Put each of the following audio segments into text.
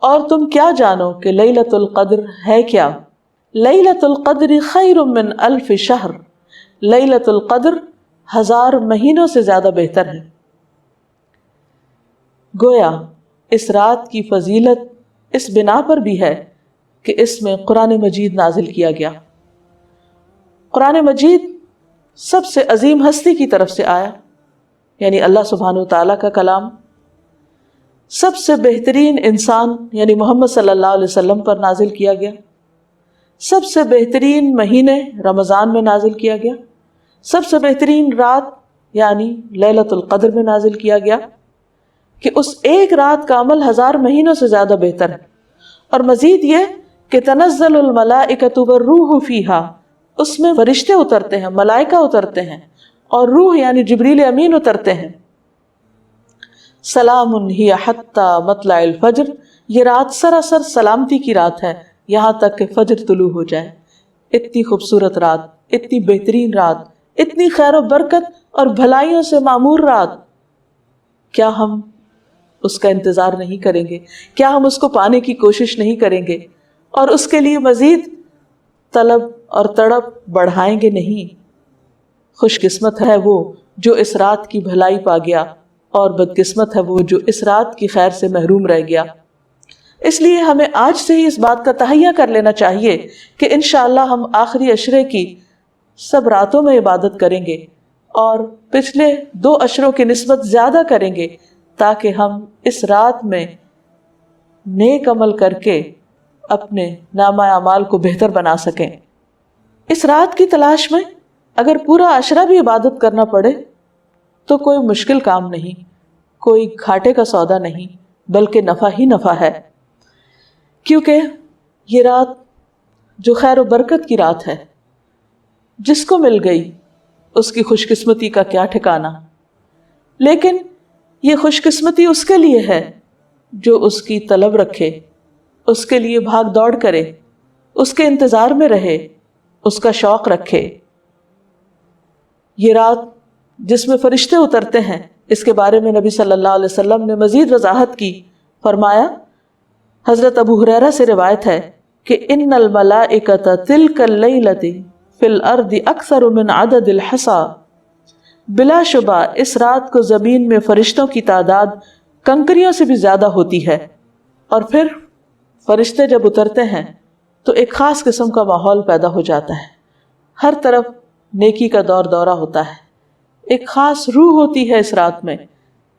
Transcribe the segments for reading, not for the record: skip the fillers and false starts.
اور تم کیا جانو کہ لیلۃ القدر ہے کیا؟ لیلۃ القدر خیر من الف شہر، لیلۃ القدر 1000 مہینوں سے زیادہ بہتر ہے۔ گویا اس رات کی فضیلت اس بنا پر بھی ہے کہ اس میں قرآن مجید نازل کیا گیا۔ قرآن مجید سب سے عظیم ہستی کی طرف سے آیا، یعنی اللہ سبحانہ وتعالیٰ کا کلام سب سے بہترین انسان یعنی محمد صلی اللہ علیہ وسلم پر نازل کیا گیا، سب سے بہترین مہینے رمضان میں نازل کیا گیا، سب سے بہترین رات یعنی لیلۃ القدر میں نازل کیا گیا کہ اس ایک رات کا عمل 1000 مہینوں سے زیادہ بہتر ہے۔ اور مزید یہ کہ تنزل الملائکۃ والروح فیہا، اس میں فرشتے اترتے ہیں، ملائکہ اترتے ہیں، اور روح یعنی جبریل امین اترتے ہیں۔ سلام ہی حتی مطلع الفجر، یہ رات سراسر سلامتی کی رات ہے یہاں تک کہ فجر طلوع ہو جائے۔ اتنی خوبصورت رات، اتنی بہترین رات، اتنی خیر و برکت اور بھلائیوں سے معمور رات، کیا ہم اس کا انتظار نہیں کریں گے؟ کیا ہم اس کو پانے کی کوشش نہیں کریں گے اور اس کے لیے مزید طلب اور تڑپ بڑھائیں گے نہیں؟ خوش قسمت ہے وہ جو اس رات کی بھلائی پا گیا، اور بدقسمت ہے وہ جو اس رات کی خیر سے محروم رہ گیا۔ اس لیے ہمیں آج سے ہی اس بات کا تہیہ کر لینا چاہیے کہ انشاءاللہ ہم آخری عشرے کی سب راتوں میں عبادت کریں گے اور پچھلے 2 عشروں کی نسبت زیادہ کریں گے، تاکہ ہم اس رات میں نیک عمل کر کے اپنے نامہ اعمال کو بہتر بنا سکیں۔ اس رات کی تلاش میں اگر پورا عشرہ بھی عبادت کرنا پڑے تو کوئی مشکل کام نہیں، کوئی گھاٹے کا سودا نہیں، بلکہ نفع ہی نفع ہے، کیونکہ یہ رات جو خیر و برکت کی رات ہے، جس کو مل گئی اس کی خوش قسمتی کا کیا ٹھکانہ۔ لیکن یہ خوش قسمتی اس کے لیے ہے جو اس کی طلب رکھے، اس کے لیے بھاگ دوڑ کرے، اس کے انتظار میں رہے، اس کا شوق رکھے۔ یہ رات جس میں فرشتے اترتے ہیں، اس کے بارے میں نبی صلی اللہ علیہ وسلم نے مزید وضاحت کی، فرمایا، حضرت ابو ہریرہ سے روایت ہے کہ ان الملائکۃ تلک اللیلۃ فی الارض اکثر من عدد الحصی، بلا شبہ اس رات کو زمین میں فرشتوں کی تعداد کنکریوں سے بھی زیادہ ہوتی ہے۔ اور پھر فرشتے جب اترتے ہیں تو ایک خاص قسم کا ماحول پیدا ہو جاتا ہے، ہر طرف نیکی کا دور دورہ ہوتا ہے، ایک خاص روح ہوتی ہے اس رات میں۔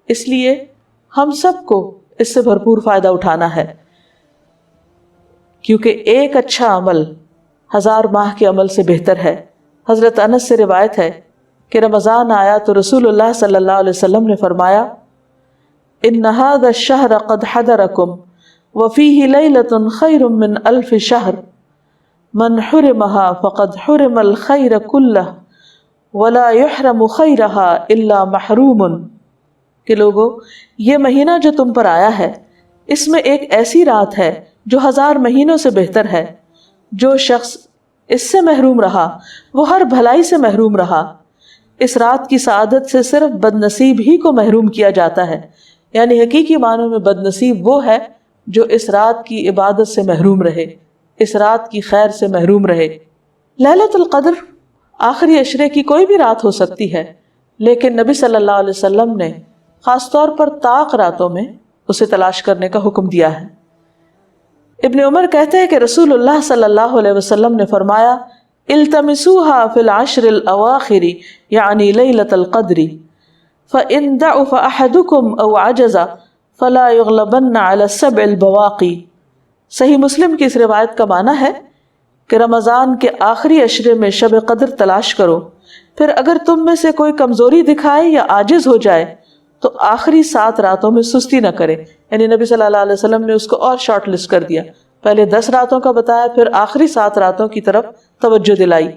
اس لیے ہم سب کو اس سے بھرپور فائدہ اٹھانا ہے، کیونکہ ایک اچھا عمل 1000 ماہ کے عمل سے بہتر ہے۔ حضرت انس سے روایت ہے کہ رمضان آیا تو رسول اللہ صلی اللہ علیہ وسلم نے فرمایا، ان هذا الشهر قد حضركم وفيه ليلة خير من 1000 شهر من حرمها فقد حرم الخير كله ولا يحرم خيرها الا محروم، کہ لوگو یہ مہینہ جو تم پر آیا ہے اس میں ایک ایسی رات ہے جو 1000 مہینوں سے بہتر ہے، جو شخص اس سے محروم رہا وہ ہر بھلائی سے محروم رہا۔ اس رات کی سعادت سے صرف بد نصیب ہی کو محروم کیا جاتا ہے، یعنی حقیقی معنوں میں بد نصیب وہ ہے جو اس رات کی عبادت سے محروم رہے، اس رات کی خیر سے محروم رہے۔ لیلۃ القدر آخری عشرے کی کوئی بھی رات ہو سکتی ہے، لیکن نبی صلی اللہ علیہ وسلم نے خاص طور پر طاق راتوں میں اسے تلاش کرنے کا حکم دیا ہے۔ ابن عمر کہتے ہیں کہ رسول اللہ صلی اللہ علیہ وسلم نے فرمایا، التمسوها فی العشر الاواخر یعنی لیلۃ القدر فإن ضعف أحدكم أو عجز فلا يغلبن على السبع البواقی۔ صحیح مسلم کی اس روایت کا معنی ہے کہ رمضان کے آخری عشرے میں شب قدر تلاش کرو، پھر اگر تم میں سے کوئی کمزوری دکھائے یا عاجز ہو جائے تو آخری 7 راتوں میں سستی نہ کرے، یعنی نبی صلی اللہ علیہ وسلم نے اس کو اور شارٹ لسٹ کر دیا، پہلے 10 راتوں کا بتایا، پھر آخری 7 راتوں کی طرف توجہ دلائی۔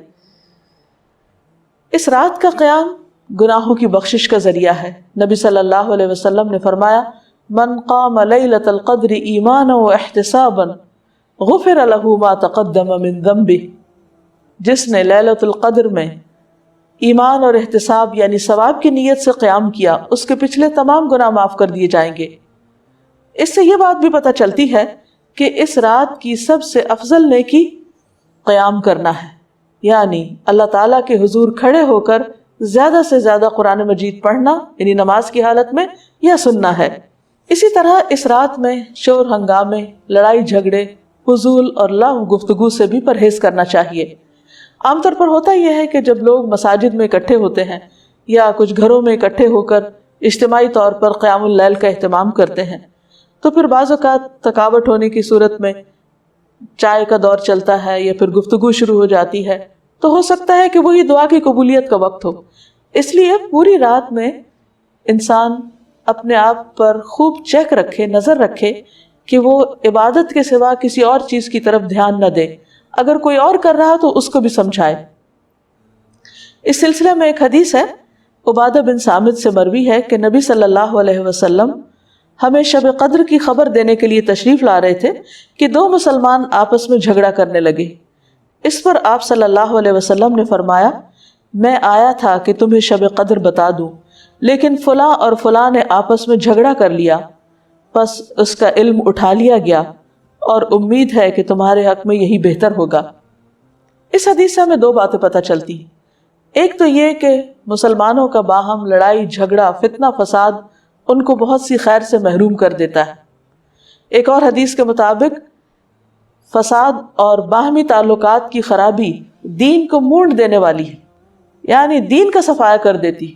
اس رات کا قیام گناہوں کی بخشش کا ذریعہ ہے۔ نبی صلی اللہ علیہ وسلم نے فرمایا، من قام لیلۃ القدر ایمانا واحتسابا غفر له ما تقدم من ذنبہ، جس نے لیلۃ القدر میں ایمان اور احتساب یعنی ثواب کی نیت سے قیام کیا، اس کے پچھلے تمام گناہ معاف کر دیے جائیں گے۔ اس سے یہ بات بھی پتہ چلتی ہے کہ اس رات کی سب سے افضل نیکی قیام کرنا ہے، یعنی اللہ تعالیٰ کے حضور کھڑے ہو کر زیادہ سے زیادہ قرآن مجید پڑھنا، یعنی نماز کی حالت میں، یا سننا ہے۔ اسی طرح اس رات میں شور ہنگامے، لڑائی جھگڑے، فضول اور لغو گفتگو سے بھی پرہیز کرنا چاہیے۔ عام طور پر ہوتا یہ ہے کہ جب لوگ مساجد میں اکٹھے ہوتے ہیں یا کچھ گھروں میں اکٹھے ہو کر اجتماعی طور پر قیام اللیل کا اہتمام کرتے ہیں تو پھر بعض اوقات تھکاوٹ ہونے کی صورت میں چائے کا دور چلتا ہے یا پھر گفتگو شروع ہو جاتی ہے، تو ہو سکتا ہے کہ وہی دعا کی قبولیت کا وقت ہو۔ اس لیے پوری رات میں انسان اپنے آپ پر خوب چیک رکھے، نظر رکھے کہ وہ عبادت کے سوا کسی اور چیز کی طرف دھیان نہ دے، اگر کوئی اور کر رہا تو اس کو بھی سمجھائے۔ اس سلسلے میں ایک حدیث ہے، عبادہ بن صامت سے مروی ہے کہ نبی صلی اللہ علیہ وسلم ہمیں شب قدر کی خبر دینے کے لیے تشریف لا رہے تھے کہ دو مسلمان آپس میں جھگڑا کرنے لگے۔ اس پر آپ صلی اللہ علیہ وسلم نے فرمایا، میں آیا تھا کہ تمہیں شب قدر بتا دوں، لیکن فلاں اور فلاں نے آپس میں جھگڑا کر لیا، پس اس کا علم اٹھا لیا گیا اور امید ہے کہ تمہارے حق میں یہی بہتر ہوگا۔ اس حدیث سے ہمیں دو باتیں پتہ چلتی ہیں۔ ایک تو یہ کہ مسلمانوں کا باہم لڑائی جھگڑا فتنہ فساد ان کو بہت سی خیر سے محروم کر دیتا ہے۔ ایک اور حدیث کے مطابق فساد اور باہمی تعلقات کی خرابی دین کو مونڈ دینے والی ہے، یعنی دین کا صفایا کر دیتی۔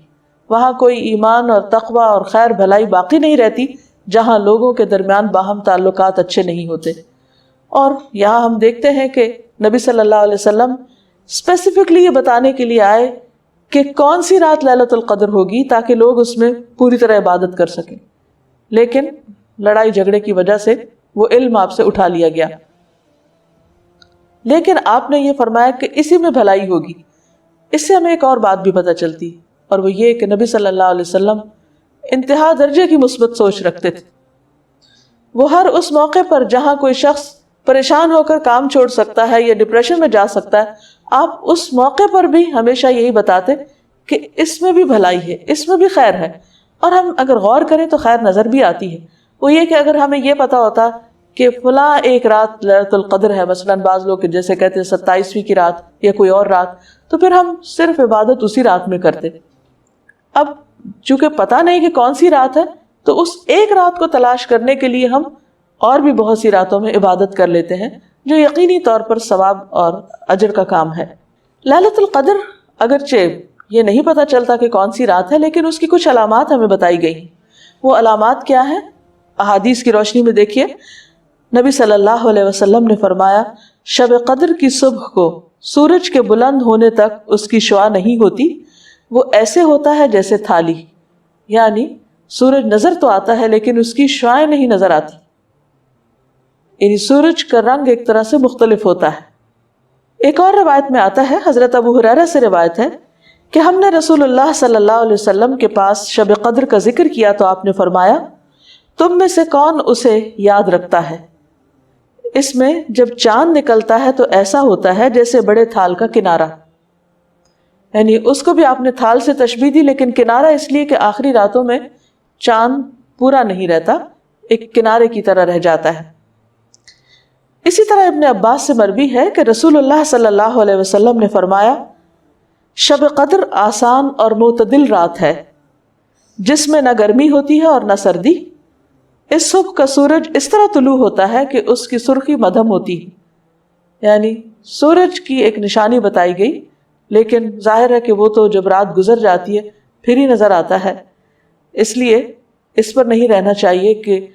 وہاں کوئی ایمان اور تقوی اور خیر بھلائی باقی نہیں رہتی جہاں لوگوں کے درمیان باہم تعلقات اچھے نہیں ہوتے۔ اور یہاں ہم دیکھتے ہیں کہ نبی صلی اللہ علیہ وسلم اسپیسیفکلی یہ بتانے کے لیے آئے کہ کون سی رات لیلۃ القدر ہوگی تاکہ لوگ اس میں پوری طرح عبادت کر سکیں، لیکن لڑائی جھگڑے کی وجہ سے وہ علم آپ سے اٹھا لیا گیا۔ لیکن آپ نے یہ فرمایا کہ اسی میں بھلائی ہوگی۔ اس سے ہمیں ایک اور بات بھی پتہ چلتی، اور وہ یہ کہ نبی صلی اللہ علیہ وسلم انتہا درجے کی مثبت سوچ رکھتے تھے۔ وہ ہر اس موقع پر جہاں کوئی شخص پریشان ہو کر کام چھوڑ سکتا ہے یا ڈپریشن میں جا سکتا ہے، آپ اس موقع پر بھی ہمیشہ یہی بتاتے کہ اس میں بھی بھلائی ہے، اس میں بھی خیر ہے، اور ہم اگر غور کریں تو خیر نظر بھی آتی ہے۔ وہ یہ کہ اگر ہمیں یہ پتا ہوتا کہ فلاں ایک رات لیلۃ القدر ہے، مثلاً بعض لوگ جیسے کہتے ہیں 27ویں کی رات یا کوئی اور رات، تو پھر ہم صرف عبادت اسی رات میں کرتے۔ اب چونکہ پتہ نہیں کہ کون سی رات ہے، تو اس ایک رات کو تلاش کرنے کے لیے ہم اور بھی بہت سی راتوں میں عبادت کر لیتے ہیں، جو یقینی طور پر ثواب اور اجر کا کام ہے۔ لیلۃ القدر اگرچہ یہ نہیں پتہ چلتا کہ کون سی رات ہے، لیکن اس کی کچھ علامات ہمیں بتائی گئی ہیں۔ وہ علامات کیا ہیں؟ احادیث کی روشنی میں دیکھیے، نبی صلی اللہ علیہ وسلم نے فرمایا، شب قدر کی صبح کو سورج کے بلند ہونے تک اس کی شعاع نہیں ہوتی، وہ ایسے ہوتا ہے جیسے تھالی، یعنی سورج نظر تو آتا ہے لیکن اس کی شعاعیں نہیں نظر آتی، یعنی سورج کا رنگ ایک طرح سے مختلف ہوتا ہے۔ ایک اور روایت میں آتا ہے، حضرت ابو ہریرہ سے روایت ہے کہ ہم نے رسول اللہ صلی اللہ علیہ وسلم کے پاس شب قدر کا ذکر کیا تو آپ نے فرمایا، تم میں سے کون اسے یاد رکھتا ہے؟ اس میں جب چاند نکلتا ہے تو ایسا ہوتا ہے جیسے بڑے تھال کا کنارہ، یعنی اس کو بھی آپ نے تھال سے تشبیہ دی، لیکن کنارہ اس لیے کہ آخری راتوں میں چاند پورا نہیں رہتا، ایک کنارے کی طرح رہ جاتا ہے۔ اسی طرح ابن عباس سے مروی ہے کہ رسول اللہ صلی اللہ علیہ وسلم نے فرمایا، شب قدر آسان اور معتدل رات ہے جس میں نہ گرمی ہوتی ہے اور نہ سردی۔ اس صبح کا سورج اس طرح طلوع ہوتا ہے کہ اس کی سرخی مدھم ہوتی ہے، یعنی سورج کی ایک نشانی بتائی گئی، لیکن ظاہر ہے کہ وہ تو جب رات گزر جاتی ہے پھر ہی نظر آتا ہے۔ اس لیے اس پر نہیں رہنا چاہیے کہ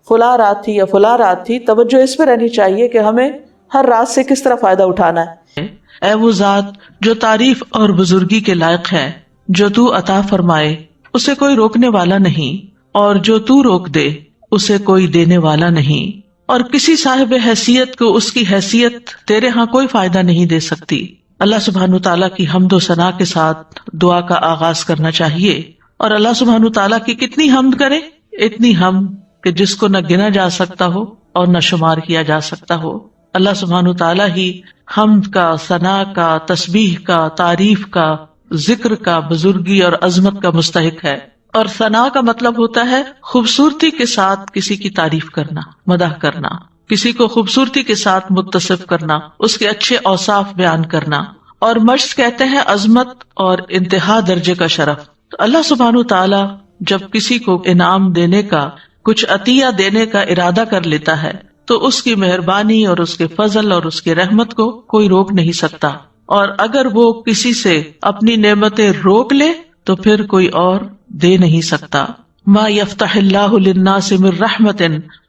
فلاں رات تھی یا فلاں رات تھی، توجہ اس پہ رہنی چاہیے کہ ہمیں ہر رات سے کس طرح فائدہ اٹھانا ہے۔ اے وہ ذات جو تعریف اور بزرگی کے لائق ہے، جو تو عطا فرمائے اسے کوئی روکنے والا نہیں، اور جو تو روک دے اسے کوئی دینے والا نہیں، اور کسی صاحب حیثیت کو اس کی حیثیت تیرے ہاں کوئی فائدہ نہیں دے سکتی۔ اللہ سبحانہ تعالیٰ کی حمد و ثنا کے ساتھ دعا کا آغاز کرنا چاہیے، اور اللہ سبحانہ تعالیٰ کی کتنی حمد کرے؟ اتنی حمد کہ جس کو نہ گنا جا سکتا ہو اور نہ شمار کیا جا سکتا ہو۔ اللہ سبحانہ تعالیٰ ہی حمد کا، ثنا کا، تسبیح کا، تعریف کا، ذکر کا، بزرگی اور عظمت کا مستحق ہے۔ اور ثنا کا مطلب ہوتا ہے خوبصورتی کے ساتھ کسی کی تعریف کرنا، مدح کرنا، کسی کو خوبصورتی کے ساتھ متصف کرنا، اس کے اچھے اوصاف بیان کرنا. اور مجد کہتے ہیں عظمت اور انتہا درجے کا شرف. تو اللہ سبحانہ تعالی جب کسی کو انعام دینے کا، کچھ عطیہ دینے کا ارادہ کر لیتا ہے تو اس کی مہربانی اور اس کے فضل اور اس کی رحمت کو کوئی روک نہیں سکتا. اور اگر وہ کسی سے اپنی نعمتیں روک لے تو پھر کوئی اور دے نہیں سکتا. ما یفتح اللہ للناس من رحمت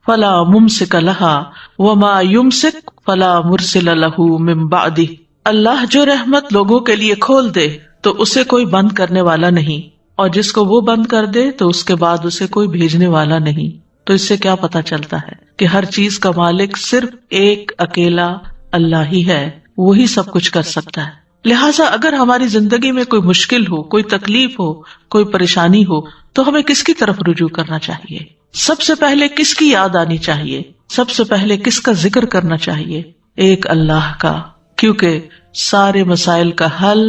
فلا ممسک لها وما یمسک فلا مرسل له من بعدہ. اللہ جو رحمت لوگوں کے لیے کھول دے تو اسے کوئی بند کرنے والا نہیں، اور جس کو وہ بند کر دے تو اس کے بعد اسے کوئی بھیجنے والا نہیں. تو اس سے کیا پتا چلتا ہے کہ ہر چیز کا مالک صرف ایک اکیلا اللہ ہی ہے، وہی سب کچھ کر سکتا ہے. لہٰذا اگر ہماری زندگی میں کوئی مشکل ہو، کوئی تکلیف ہو، کوئی پریشانی ہو تو ہمیں کس کی طرف رجوع کرنا چاہیے؟ سب سے پہلے کس کی یاد آنی چاہیے؟ سب سے پہلے کس کا ذکر کرنا چاہیے؟ ایک اللہ کا، کیونکہ سارے مسائل کا حل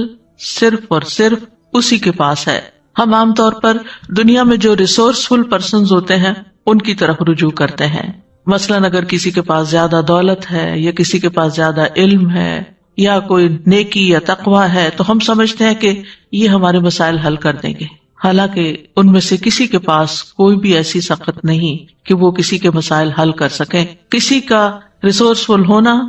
صرف اور صرف اسی کے پاس ہے. ہم عام طور پر دنیا میں جو ریسورسفل پرسنز ہوتے ہیں ان کی طرف رجوع کرتے ہیں. مثلاً اگر کسی کے پاس زیادہ دولت ہے یا کسی کے پاس زیادہ علم ہے یا کوئی نیکی یا تقویٰ ہے تو ہم سمجھتے ہیں کہ یہ ہمارے مسائل حل کر دیں گے. حالانکہ ان میں سے کسی کے پاس کوئی بھی ایسی سخت نہیں کہ وہ کسی کے مسائل حل کر سکیں. کسی کا ریسورسفل ہونا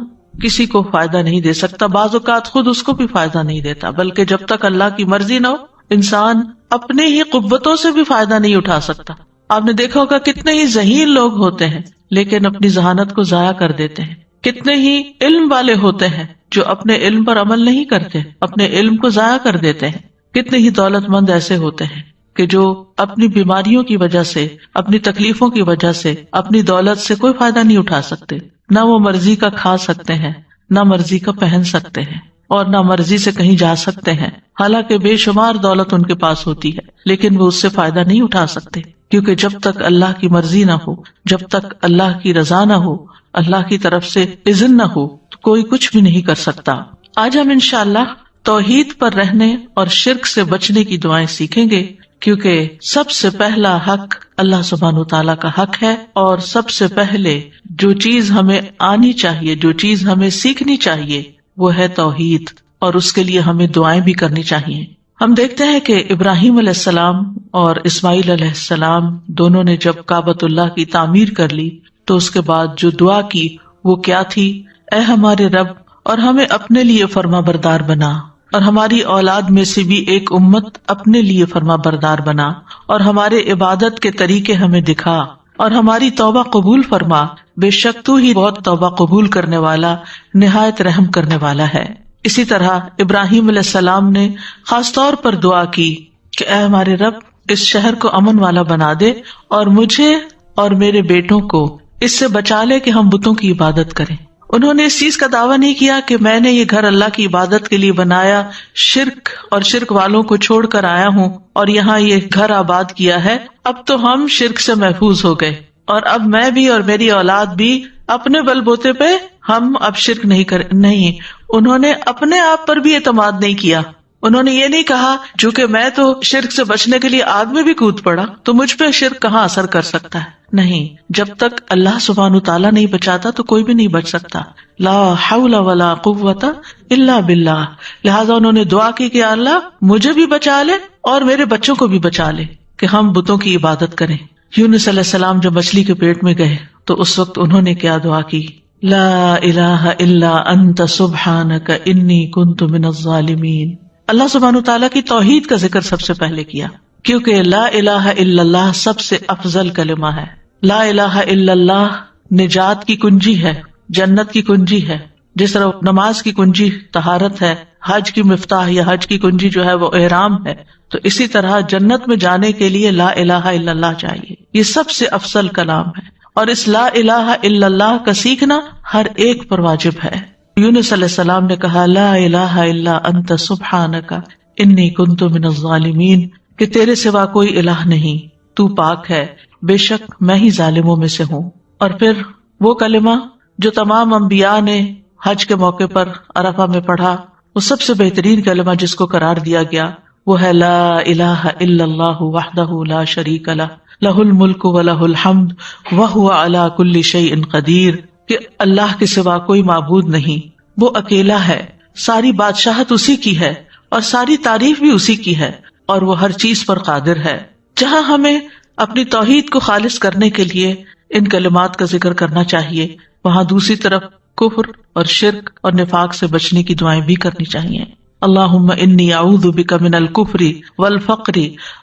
کسی کو فائدہ نہیں دے سکتا، بعض اوقات خود اس کو بھی فائدہ نہیں دیتا، بلکہ جب تک اللہ کی مرضی نہ ہو انسان اپنے ہی قوتوں سے بھی فائدہ نہیں اٹھا سکتا. آپ نے دیکھا ہوگا کتنے ہی ذہین لوگ ہوتے ہیں لیکن اپنی ذہانت کو ضائع کر دیتے ہیں. کتنے ہی علم والے ہوتے ہیں جو اپنے علم پر عمل نہیں کرتے، اپنے علم کو ضائع کر دیتے ہیں. کتنے ہی دولت مند ایسے ہوتے ہیں کہ جو اپنی بیماریوں کی وجہ سے، اپنی تکلیفوں کی وجہ سے اپنی دولت سے کوئی فائدہ نہیں اٹھا سکتے. نہ وہ مرضی کا کھا سکتے ہیں، نہ مرضی کا پہن سکتے ہیں، اور نہ مرضی سے کہیں جا سکتے ہیں. حالانکہ بے شمار دولت ان کے پاس ہوتی ہے لیکن وہ اس سے فائدہ نہیں اٹھا سکتے، کیونکہ جب تک اللہ کی مرضی نہ ہو، جب تک اللہ کی رضا نہ ہو، اللہ کی طرف سے اذن نہ ہو تو کوئی کچھ بھی نہیں کر سکتا. آج ہم انشاءاللہ توحید پر رہنے اور شرک سے بچنے کی دعائیں سیکھیں گے، کیونکہ سب سے پہلا حق اللہ سبحانہ تعالیٰ کا حق ہے، اور سب سے پہلے جو چیز ہمیں آنی چاہیے، جو چیز ہمیں سیکھنی چاہیے وہ ہے توحید، اور اس کے لیے ہمیں دعائیں بھی کرنی چاہیے. ہم دیکھتے ہیں کہ ابراہیم علیہ السلام اور اسماعیل علیہ السلام دونوں نے جب کعبۃ اللہ کی تعمیر کر لی تو اس کے بعد جو دعا کی وہ کیا تھی؟ اے ہمارے رب، اور ہمیں اپنے لیے فرما بردار بنا، اور ہماری اولاد میں سے بھی ایک امت اپنے لیے فرما بردار بنا، اور ہمارے عبادت کے طریقے ہمیں دکھا، اور ہماری توبہ قبول فرما، بے شک تو ہی بہت توبہ قبول کرنے والا، نہایت رحم کرنے والا ہے. اسی طرح ابراہیم علیہ السلام نے خاص طور پر دعا کی کہ اے ہمارے رب، اس شہر کو امن والا بنا دے، اور مجھے اور میرے بیٹوں کو اس سے بچا لے کہ ہم بتوں کی عبادت کریں. انہوں نے اس چیز کا دعویٰ نہیں کیا کہ میں نے یہ گھر اللہ کی عبادت کے لیے بنایا، شرک اور شرک والوں کو چھوڑ کر آیا ہوں اور یہاں یہ گھر آباد کیا ہے، اب تو ہم شرک سے محفوظ ہو گئے، اور اب میں بھی اور میری اولاد بھی اپنے بل بوتے پہ ہم اب شرک نہیں کریں. نہیں، انہوں نے اپنے آپ پر بھی اعتماد نہیں کیا. انہوں نے یہ نہیں کہا جو کہ میں تو شرک سے بچنے کے لیے آگ میں بھی کود پڑا تو مجھ پہ شرک کہاں اثر کر سکتا ہے. نہیں، جب تک اللہ سبحانہ تعالیٰ نہیں بچاتا تو کوئی بھی نہیں بچ سکتا. لا حول ولا قوت الا باللہ. لہٰذا انہوں نے دعا کی کہ اللہ مجھے بھی بچا لے اور میرے بچوں کو بھی بچا لے کہ ہم بتوں کی عبادت کریں. یونس علیہ السلام جب مچھلی کے پیٹ میں گئے تو اس وقت انہوں نے کیا دعا کی؟ لا الہ الا انت سبحانک انی کنت من الظالمین. اللہ سبحانہ تعالیٰ کی توحید کا ذکر سب سے پہلے کیا، کیونکہ لا الہ الا اللہ سب سے افضل کلمہ ہے. لا الہ الا اللہ نجات کی کنجی ہے، جنت کی کنجی ہے. جس طرح نماز کی کنجی طہارت ہے، حج کی مفتاح یا حج کی کنجی جو ہے وہ احرام ہے، تو اسی طرح جنت میں جانے کے لیے لا الہ الا اللہ چاہیے. یہ سب سے افضل کلام ہے، اور اس لا الہ الا اللہ کا سیکھنا ہر ایک پر واجب ہے. یونس علیہ السلام نے کہا لا الہ الا انت سبحانک انی کنت من الظالمین، کہ تیرے سوا کوئی الہ نہیں، تو پاک ہے، بے شک میں ہی ظالموں میں سے ہوں. اور پھر وہ کلمہ جو تمام انبیاء نے حج کے موقع پر عرفہ میں پڑھا، وہ سب سے بہترین کلمہ جس کو قرار دیا گیا وہ ہے لا الہ الا اللہ وحدہ لا شریک لہ، لہ الملک و لہ الحمد وہو علی کل شیء قدیر. کہ اللہ کے سوا کوئی معبود نہیں، وہ اکیلا ہے، ساری بادشاہت اسی کی ہے اور ساری تعریف بھی اسی کی ہے، اور وہ ہر چیز پر قادر ہے۔ جہاں ہمیں اپنی توحید کو خالص کرنے کے لیے ان کلمات کا ذکر کرنا چاہیے، وہاں دوسری طرف کفر اور شرک اور نفاق سے بچنے کی دعائیں بھی کرنی چاہیے۔ اللہم انی اعوذ بک من الکفر والفقر،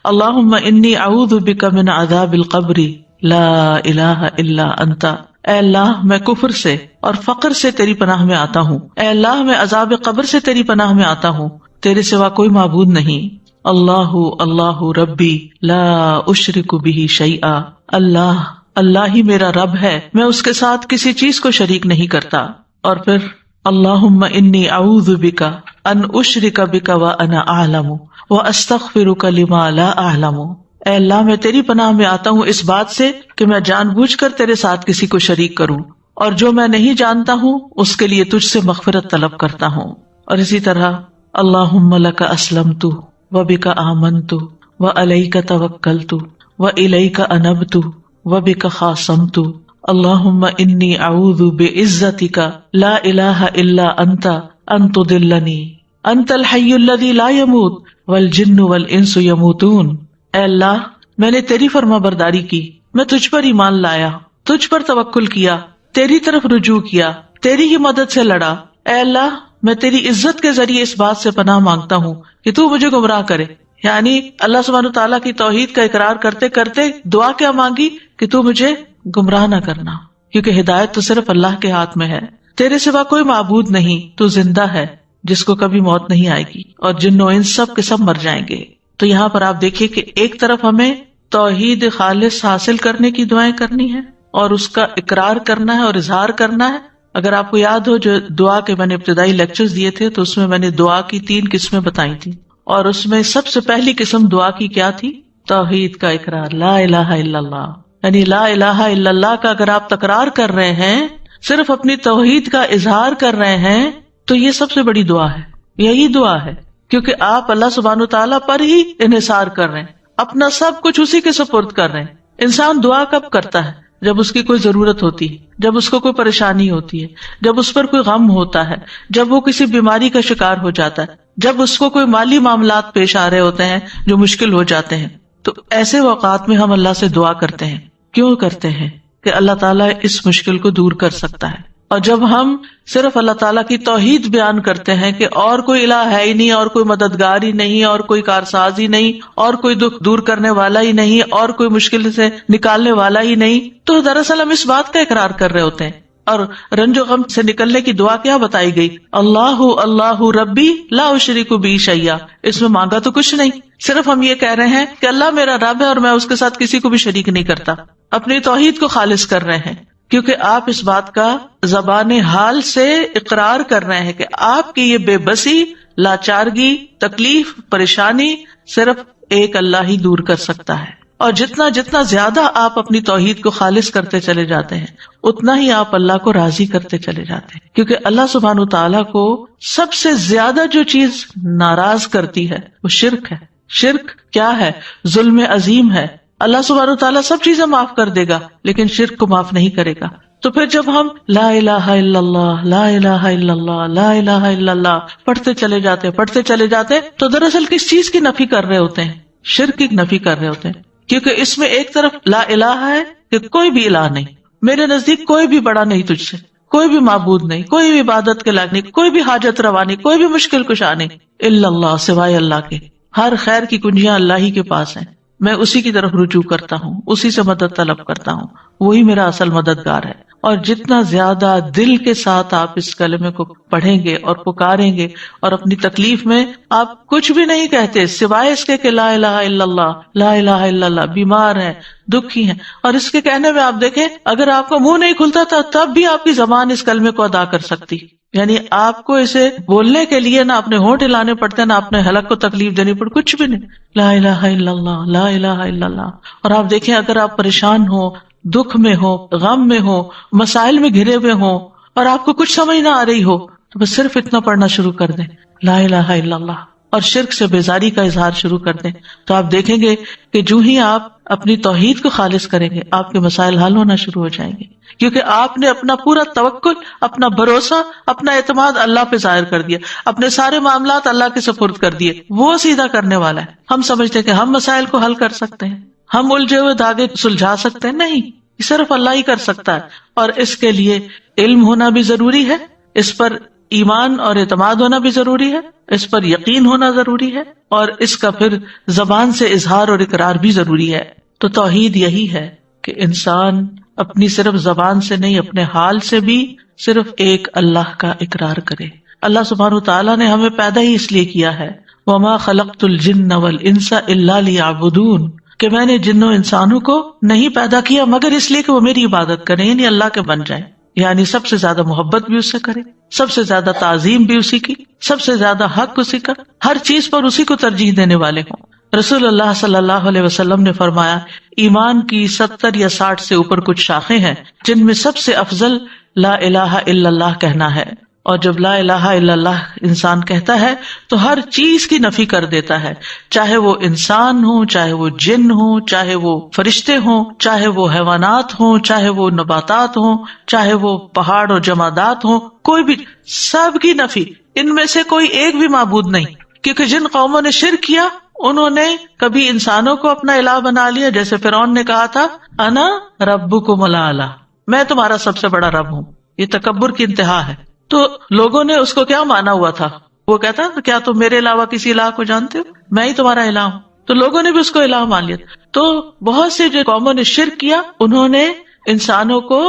اللہم انی اعوذ بک من عذاب القبر، لا الہ الا انت۔ اے اللہ میں کفر سے اور فقر سے تیری پناہ میں آتا ہوں، اے اللہ میں عذاب قبر سے تیری پناہ میں آتا ہوں، تیرے سوا کوئی معبود نہیں۔ اللہ اللہ ربی لا اشرک بہ شیئا، اللہ اللہ ہی میرا رب ہے، میں اس کے ساتھ کسی چیز کو شریک نہیں کرتا۔ اور پھر اللہم انی اعوذ بک ان اشرک بک وانا اعلم واستغفرک لما لا اعلم۔ اے اللہ میں تیری پناہ میں آتا ہوں اس بات سے کہ میں جان بوجھ کر تیرے ساتھ کسی کو شریک کروں، اور جو میں نہیں جانتا ہوں اس کے لیے تجھ سے مغفرت طلب کرتا ہوں۔ اور اسی طرح اللہم لک اسلمت وبک آمنت وعلیک توکلت والیک انبت وبک خاصمت، اللہم انی اعوذ بعزتک لا الہ الا انت ان تضلنی، انت الحی الذی لا یموت والجن والانس یموتون۔ اے اللہ میں نے تیری فرما برداری کی، میں تجھ پر ایمان لایا، تجھ پر توکل کیا، تیری طرف رجوع کیا، تیری ہی مدد سے لڑا۔ اے اللہ میں تیری عزت کے ذریعے اس بات سے پناہ مانگتا ہوں کہ تو مجھے گمراہ کرے، یعنی اللہ سبحانہ تعالیٰ کی توحید کا اقرار کرتے کرتے دعا کیا مانگی کہ تو مجھے گمراہ نہ کرنا، کیونکہ ہدایت تو صرف اللہ کے ہاتھ میں ہے، تیرے سوا کوئی معبود نہیں، تو زندہ ہے جس کو کبھی موت نہیں آئے گی، اور جن و انس سب کے سب مر جائیں گے۔ تو یہاں پر آپ دیکھیے کہ ایک طرف ہمیں توحید خالص حاصل کرنے کی دعائیں کرنی ہے اور اس کا اقرار کرنا ہے اور اظہار کرنا ہے۔ اگر آپ کو یاد ہو جو دعا کے میں نے ابتدائی لیکچرز دیے تھے تو اس میں نے دعا کی 3 قسمیں بتائی تھی، اور اس میں سب سے پہلی قسم دعا کی کیا تھی؟ توحید کا اقرار، لا الہ الا اللہ، یعنی لا الہ الا اللہ کا اگر آپ تکرار کر رہے ہیں، صرف اپنی توحید کا اظہار کر رہے ہیں، تو یہ سب سے بڑی دعا ہے، یہی دعا ہے، کیونکہ آپ اللہ سبحانہ تعالیٰ پر ہی انحصار کر رہے ہیں، اپنا سب کچھ اسی کے سپرد کر رہے ہیں۔ انسان دعا کب کرتا ہے؟ جب اس کی کوئی ضرورت ہوتی ہے، جب اس کو کوئی پریشانی ہوتی ہے، جب اس پر کوئی غم ہوتا ہے، جب وہ کسی بیماری کا شکار ہو جاتا ہے، جب اس کو کوئی مالی معاملات پیش آ رہے ہوتے ہیں جو مشکل ہو جاتے ہیں، تو ایسے اوقات میں ہم اللہ سے دعا کرتے ہیں۔ کیوں کرتے ہیں؟ کہ اللہ تعالیٰ اس مشکل کو دور کر سکتا ہے۔ اور جب ہم صرف اللہ تعالیٰ کی توحید بیان کرتے ہیں کہ اور کوئی الہ ہے ہی نہیں، اور کوئی مددگار ہی نہیں، اور کوئی کارساز ہی نہیں، اور کوئی دکھ دور کرنے والا ہی نہیں، اور کوئی مشکل سے نکالنے والا ہی نہیں، تو دراصل ہم اس بات کا اقرار کر رہے ہوتے ہیں۔ اور رنج و غم سے نکلنے کی دعا کیا بتائی گئی؟ اللہ اللہ ربی لا اشرک بہ شیئا۔ اس میں مانگا تو کچھ نہیں، صرف ہم یہ کہہ رہے ہیں کہ اللہ میرا رب ہے اور میں اس کے ساتھ کسی کو بھی شریک نہیں کرتا، اپنی توحید کو خالص کر رہے ہیں، کیونکہ آپ اس بات کا زبان حال سے اقرار کر رہے ہیں کہ آپ کی یہ بے بسی، لاچارگی، تکلیف، پریشانی صرف ایک اللہ ہی دور کر سکتا ہے۔ اور جتنا زیادہ آپ اپنی توحید کو خالص کرتے چلے جاتے ہیں، اتنا ہی آپ اللہ کو راضی کرتے چلے جاتے ہیں، کیونکہ اللہ سبحانہ وتعالیٰ کو سب سے زیادہ جو چیز ناراض کرتی ہے وہ شرک ہے۔ شرک کیا ہے؟ ظلم عظیم ہے۔ اللہ سبحانہ وتعالیٰ سب چیزیں معاف کر دے گا لیکن شرک کو معاف نہیں کرے گا۔ تو پھر جب ہم لا الہ الا اللہ لا الہ الا اللہ لا الہ الا اللہ پڑھتے چلے جاتے تو دراصل کس چیز کی نفی کر رہے ہوتے ہیں؟ شرک کی نفی کر رہے ہوتے ہیں، کیونکہ اس میں ایک طرف لا الہ ہے کہ کوئی بھی الہ نہیں، میرے نزدیک کوئی بھی بڑا نہیں تجھ سے، کوئی بھی معبود نہیں، کوئی بھی عبادت کے لائق نہیں، کوئی بھی حاجت روا نہیں، کوئی بھی مشکل کشا نہیں، الا اللہ، سوائے اللہ کے۔ ہر خیر کی کنجیاں اللہ ہی کے پاس ہیں، میں اسی کی طرف رجوع کرتا ہوں، اسی سے مدد طلب کرتا ہوں، وہی میرا اصل مددگار ہے۔ اور جتنا زیادہ دل کے ساتھ آپ اس کلمے کو پڑھیں گے اور پکاریں گے اور اپنی تکلیف میں آپ کچھ بھی نہیں کہتے سوائے اس کے کہ لا الہ الا اللہ لا الہ الا اللہ، بیمار ہیں، دکھی ہیں، اور اس کے کہنے میں آپ دیکھیں اگر آپ کا منہ نہیں کھلتا تھا تب بھی آپ کی زبان اس کلمے کو ادا کر سکتی، یعنی آپ کو اسے بولنے کے لیے نہ اپنے ہونٹ ہلانے پڑتے نہ اپنے حلق کو تکلیف دینی پڑتی، کچھ بھی نہیں، لا الہ الا اللہ لا الہ الا اللہ۔ اور آپ دیکھیں اگر آپ پریشان ہو، دکھ میں ہو، غم میں ہو، مسائل میں گھرے ہوئے ہو اور آپ کو کچھ سمجھ نہ آ رہی ہو تو بس صرف اتنا پڑھنا شروع کر دیں، لا الہ الا اللہ، اور شرک سے بیزاری کا اظہار شروع کر دیں، تو آپ دیکھیں گے کہ جو ہی آپ اپنی توحید کو خالص کریں گے آپ کے مسائل حل ہونا شروع ہو جائیں گے، کیونکہ آپ نے اپنا پورا توکل، اپنا بھروسہ، اپنا اعتماد اللہ پہ ظاہر کر دیا، اپنے سارے معاملات اللہ کے سپرد کر دیے، وہ سیدھا کرنے والا ہے۔ ہم سمجھتے ہیں کہ ہم مسائل کو حل کر سکتے ہیں، ہم الجھے ہوئے دھاگے سلجھا سکتے ہیں، نہیں، صرف اللہ ہی کر سکتا ہے، اور اس کے لیے علم ہونا بھی ضروری ہے، اس پر ایمان اور اعتماد ہونا بھی ضروری ہے، اس پر یقین ہونا ضروری ہے، اور اس کا پھر زبان سے اظہار اور اقرار بھی ضروری ہے۔ تو توحید یہی ہے کہ انسان اپنی صرف زبان سے نہیں، اپنے حال سے بھی صرف ایک اللہ کا اقرار کرے۔ اللہ سبحانہ وتعالیٰ نے ہمیں پیدا ہی اس لیے کیا ہے، وَمَا خَلَقْتُ الْجِنَّ وَالْإِنسَ إِلَّا لِيَعْبُدُونَ، کہ میں نے جنوں انسانوں کو نہیں پیدا کیا مگر اس لیے کہ وہ میری عبادت کریں، یعنی اللہ کے بن جائیں، یعنی سب سے زیادہ محبت بھی اس سے کریں، سب سے زیادہ تعظیم بھی اسی کی، سب سے زیادہ حق اسی کا، ہر چیز پر اسی کو ترجیح دینے والے ہوں۔ رسول اللہ صلی اللہ علیہ وسلم نے فرمایا، ایمان کی 70 یا 60 سے اوپر کچھ شاخیں ہیں جن میں سب سے افضل لا الہ الا اللہ کہنا ہے، اور جب لا الہ الا اللہ انسان کہتا ہے تو ہر چیز کی نفی کر دیتا ہے، چاہے وہ انسان ہو، چاہے وہ جن ہو، چاہے وہ فرشتے ہوں، چاہے وہ حیوانات ہوں، چاہے وہ نباتات ہوں، چاہے وہ پہاڑ اور جمادات ہوں، کوئی بھی، سب کی نفی، ان میں سے کوئی ایک بھی معبود نہیں، کیونکہ جن قوموں نے شرک کیا انہوں نے کبھی انسانوں کو اپنا الہ بنا لیا، جیسے فرعون نے کہا تھا انا ربکم الاعلی، میں تمہارا سب سے بڑا رب ہوں، یہ تکبر کی انتہا ہے۔ تو لوگوں نے اس کو کیا مانا ہوا تھا، وہ کہتا کیا تم میرے علاوہ کسی الہ کو جانتے ہو، میں ہی تمہارا الہ ہوں، تو لوگوں نے بھی اس کو الہ مان لیا۔ تو بہت سے جو قوموں نے شرک کیا انہوں نے انسانوں کو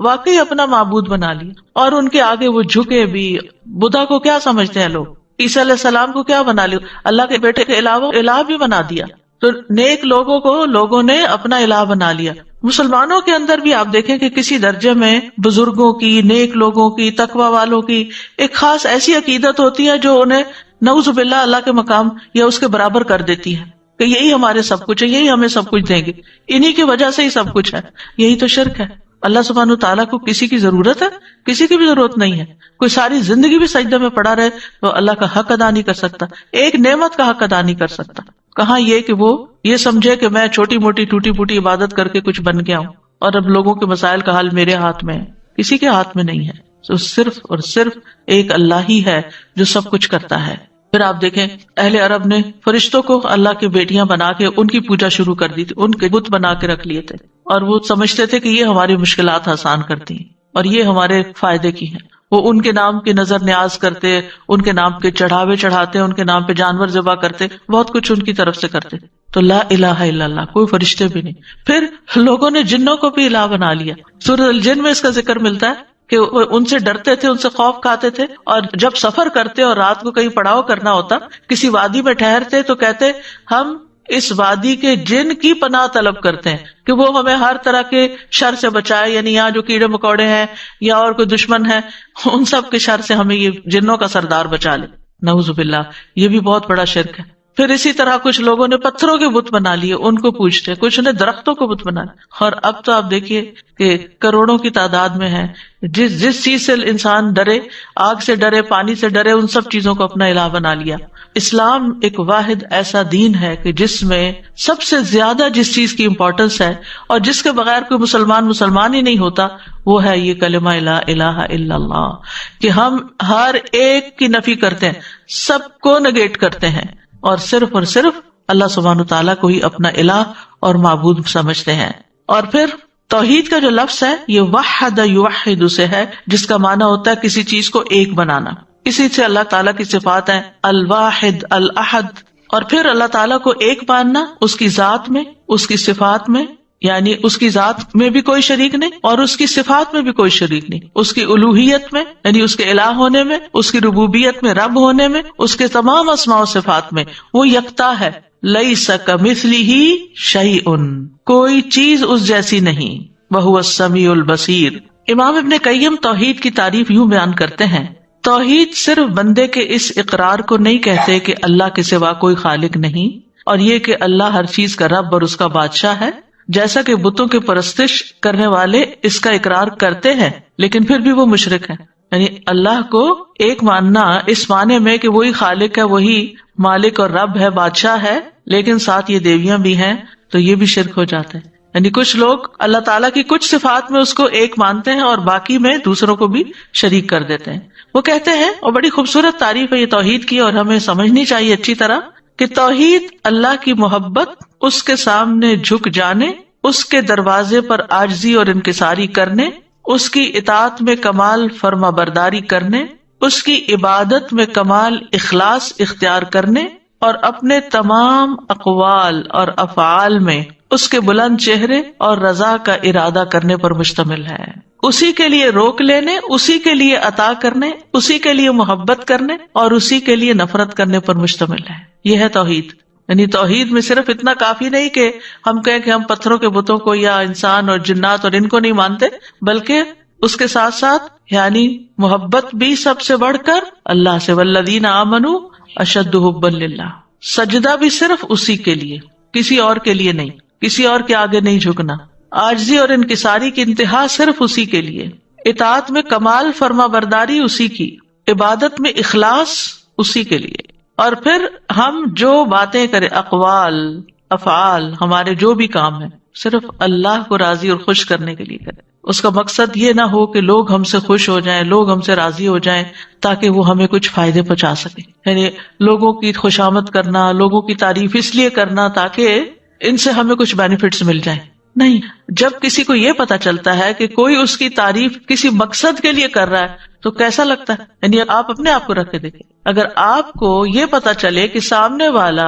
واقعی اپنا معبود بنا لیا، اور ان کے آگے وہ جھکے بھی۔ بدھا کو کیا سمجھتے ہیں لوگ، عیسیٰ علیہ السلام کو کیا بنا لیا، اللہ کے بیٹے کے علاوہ الہ بھی بنا دیا۔ تو نیک لوگوں کو لوگوں نے اپنا الہ بنا لیا۔ مسلمانوں کے اندر بھی آپ دیکھیں کہ کسی درجے میں بزرگوں کی، نیک لوگوں کی، تقوی والوں کی ایک خاص ایسی عقیدت ہوتی ہے جو انہیں نعوذ باللہ اللہ کے مقام یا اس کے برابر کر دیتی ہے، کہ یہی ہمارے سب کچھ ہے، یہی ہمیں سب کچھ دیں گے، انہی کی وجہ سے ہی سب کچھ ہے۔ یہی تو شرک ہے۔ اللہ سبحانہ تعالیٰ کو کسی کی ضرورت ہے؟ کسی کی بھی ضرورت نہیں ہے۔ کوئی ساری زندگی بھی سجدے میں پڑا رہے تو اللہ کا حق ادا نہیں کر سکتا، ایک نعمت کا حق ادا نہیں کر سکتا۔ کہاں یہ کہ وہ یہ سمجھے کہ میں چھوٹی موٹی ٹوٹی پھوٹی عبادت کر کے کچھ بن گیا ہوں اور اب لوگوں کے مسائل کا حل میرے ہاتھ میں ہے، کسی کے ہاتھ میں نہیں ہے۔ تو صرف اور صرف ایک اللہ ہی ہے جو سب کچھ کرتا ہے۔ پھر آپ دیکھیں اہل عرب نے فرشتوں کو اللہ کی بیٹیاں بنا کے ان کی پوجا شروع کر دی تھی، ان کے بت بنا کے رکھ لیے تھے، اور وہ سمجھتے تھے کہ یہ ہماری مشکلات آسان کرتی ہیں اور یہ ہمارے فائدے کی ہیں۔ وہ ان کے نام کی نظر نیاز کرتے، ان کے نام کے چڑھاوے چڑھاتے، ان کے نام پہ جانور ذبح کرتے، بہت کچھ ان کی طرف سے کرتے۔ تو لا الہ الا اللہ، کوئی فرشتے بھی نہیں۔ پھر لوگوں نے جنوں کو بھی الہ بنا لیا۔ سورۃ الجن میں اس کا ذکر ملتا ہے کہ وہ ان سے ڈرتے تھے، ان سے خوف کھاتے تھے، اور جب سفر کرتے اور رات کو کہیں پڑاؤ کرنا ہوتا، کسی وادی میں ٹھہرتے تو کہتے ہم اس وادی کے جن کی پناہ طلب کرتے ہیں کہ وہ ہمیں ہر طرح کے شر سے بچائے، یعنی یہاں جو کیڑے مکوڑے ہیں یا اور کوئی دشمن ہے ان سب کے شر سے ہمیں یہ جنوں کا سردار بچا لے۔ نعوذ باللہ، یہ بھی بہت بڑا شرک ہے۔ پھر اسی طرح کچھ لوگوں نے پتھروں کے بت بنا لیے، ان کو پوجتے، کچھ نے درختوں کو بت بنا لیا، اور اب تو آپ دیکھیے کہ کروڑوں کی تعداد میں ہے، جس چیز سے انسان ڈرے، آگ سے ڈرے، پانی سے ڈرے، ان سب چیزوں کو اپنا الہ بنا لیا۔ اسلام ایک واحد ایسا دین ہے کہ جس میں سب سے زیادہ جس چیز کی امپورٹنس ہے اور جس کے بغیر کوئی مسلمان ہی نہیں ہوتا، وہ ہے یہ کلمہ لا الہ الا اللہ، کہ ہم ہر ایک کی نفی کرتے ہیں، سب کو نگیٹ کرتے ہیں، اور صرف اللہ سبحانہ تعالیٰ کو ہی اپنا الہ اور معبود سمجھتے ہیں۔ اور پھر توحید کا جو لفظ ہے یہ وحد یوحد سے ہے، جس کا معنی ہوتا ہے کسی چیز کو ایک بنانا۔ اسی سے اللہ تعالیٰ کی صفات ہیں الواحد، الاحد، اور پھر اللہ تعالیٰ کو ایک ماننا اس کی ذات میں، اس کی صفات میں، یعنی اس کی ذات میں بھی کوئی شریک نہیں اور اس کی صفات میں بھی کوئی شریک نہیں، اس کی الوہیت میں یعنی اس کے الہ ہونے میں، اس کی ربوبیت میں رب ہونے میں، اس کے تمام اسماء و صفات میں وہ یکتا ہے۔ لیس کمثلہ شیء، کوئی چیز اس جیسی نہیں، وہو السمیع البصیر۔ امام ابن قیم توحید کی تعریف یوں بیان کرتے ہیں، توحید صرف بندے کے اس اقرار کو نہیں کہتے کہ اللہ کے سوا کوئی خالق نہیں، اور یہ کہ اللہ ہر چیز کا رب اور اس کا بادشاہ ہے، جیسا کہ بتوں کے پرستش کرنے والے اس کا اقرار کرتے ہیں لیکن پھر بھی وہ مشرک ہیں۔ یعنی اللہ کو ایک ماننا اس معنی میں کہ وہی خالق ہے، وہی مالک اور رب ہے، بادشاہ ہے، لیکن ساتھ یہ دیویاں بھی ہیں، تو یہ بھی شرک ہو جاتا ہے۔ یعنی کچھ لوگ اللہ تعالیٰ کی کچھ صفات میں اس کو ایک مانتے ہیں اور باقی میں دوسروں کو بھی شریک کر دیتے ہیں۔ وہ کہتے ہیں، اور بڑی خوبصورت تعریف ہے یہ توحید کی، اور ہمیں سمجھنی چاہیے اچھی طرح، کہ توحید اللہ کی محبت، اس کے سامنے جھک جانے، اس کے دروازے پر عاجزی اور انکساری کرنے، اس کی اطاعت میں کمال فرما برداری کرنے، اس کی عبادت میں کمال اخلاص اختیار کرنے، اور اپنے تمام اقوال اور افعال میں اس کے بلند چہرے اور رضا کا ارادہ کرنے پر مشتمل ہے۔ اسی کے لیے روک لینے، اسی کے لیے عطا کرنے، اسی کے لیے محبت کرنے اور اسی کے لیے نفرت کرنے پر مشتمل ہے۔ یہ ہے توحید۔ یعنی توحید میں صرف اتنا کافی نہیں کہ ہم کہیں کہ ہم پتھروں کے بتوں کو یا انسان اور جنات اور ان کو نہیں مانتے، بلکہ اس کے ساتھ ساتھ یعنی محبت بھی سب سے بڑھ کر اللہ سے، والذین آمنوا اشد حبا للہ، سجدہ بھی صرف اسی کے لیے، کسی اور کے لیے نہیں، کسی اور کے آگے نہیں جھکنا، عاجزی اور انکساری کی انتہا صرف اسی کے لیے، اطاعت میں کمال فرما برداری اسی کی، عبادت میں اخلاص اسی کے لیے، اور پھر ہم جو باتیں کریں، اقوال افعال، ہمارے جو بھی کام ہیں، صرف اللہ کو راضی اور خوش کرنے کے لیے کریں۔ اس کا مقصد یہ نہ ہو کہ لوگ ہم سے خوش ہو جائیں، لوگ ہم سے راضی ہو جائیں تاکہ وہ ہمیں کچھ فائدے پہنچا سکیں، یعنی لوگوں کی خوشامد کرنا، لوگوں کی تعریف اس لیے کرنا تاکہ ان سے ہمیں کچھ بینیفٹس مل جائیں۔ نہیں، جب کسی کو یہ پتا چلتا ہے کہ کوئی اس کی تعریف کسی مقصد کے لیے کر رہا ہے تو کیسا لگتا ہے؟ یعنی آپ اپنے آپ کو رکھ کے دیکھیں، اگر آپ کو یہ پتا چلے کہ سامنے والا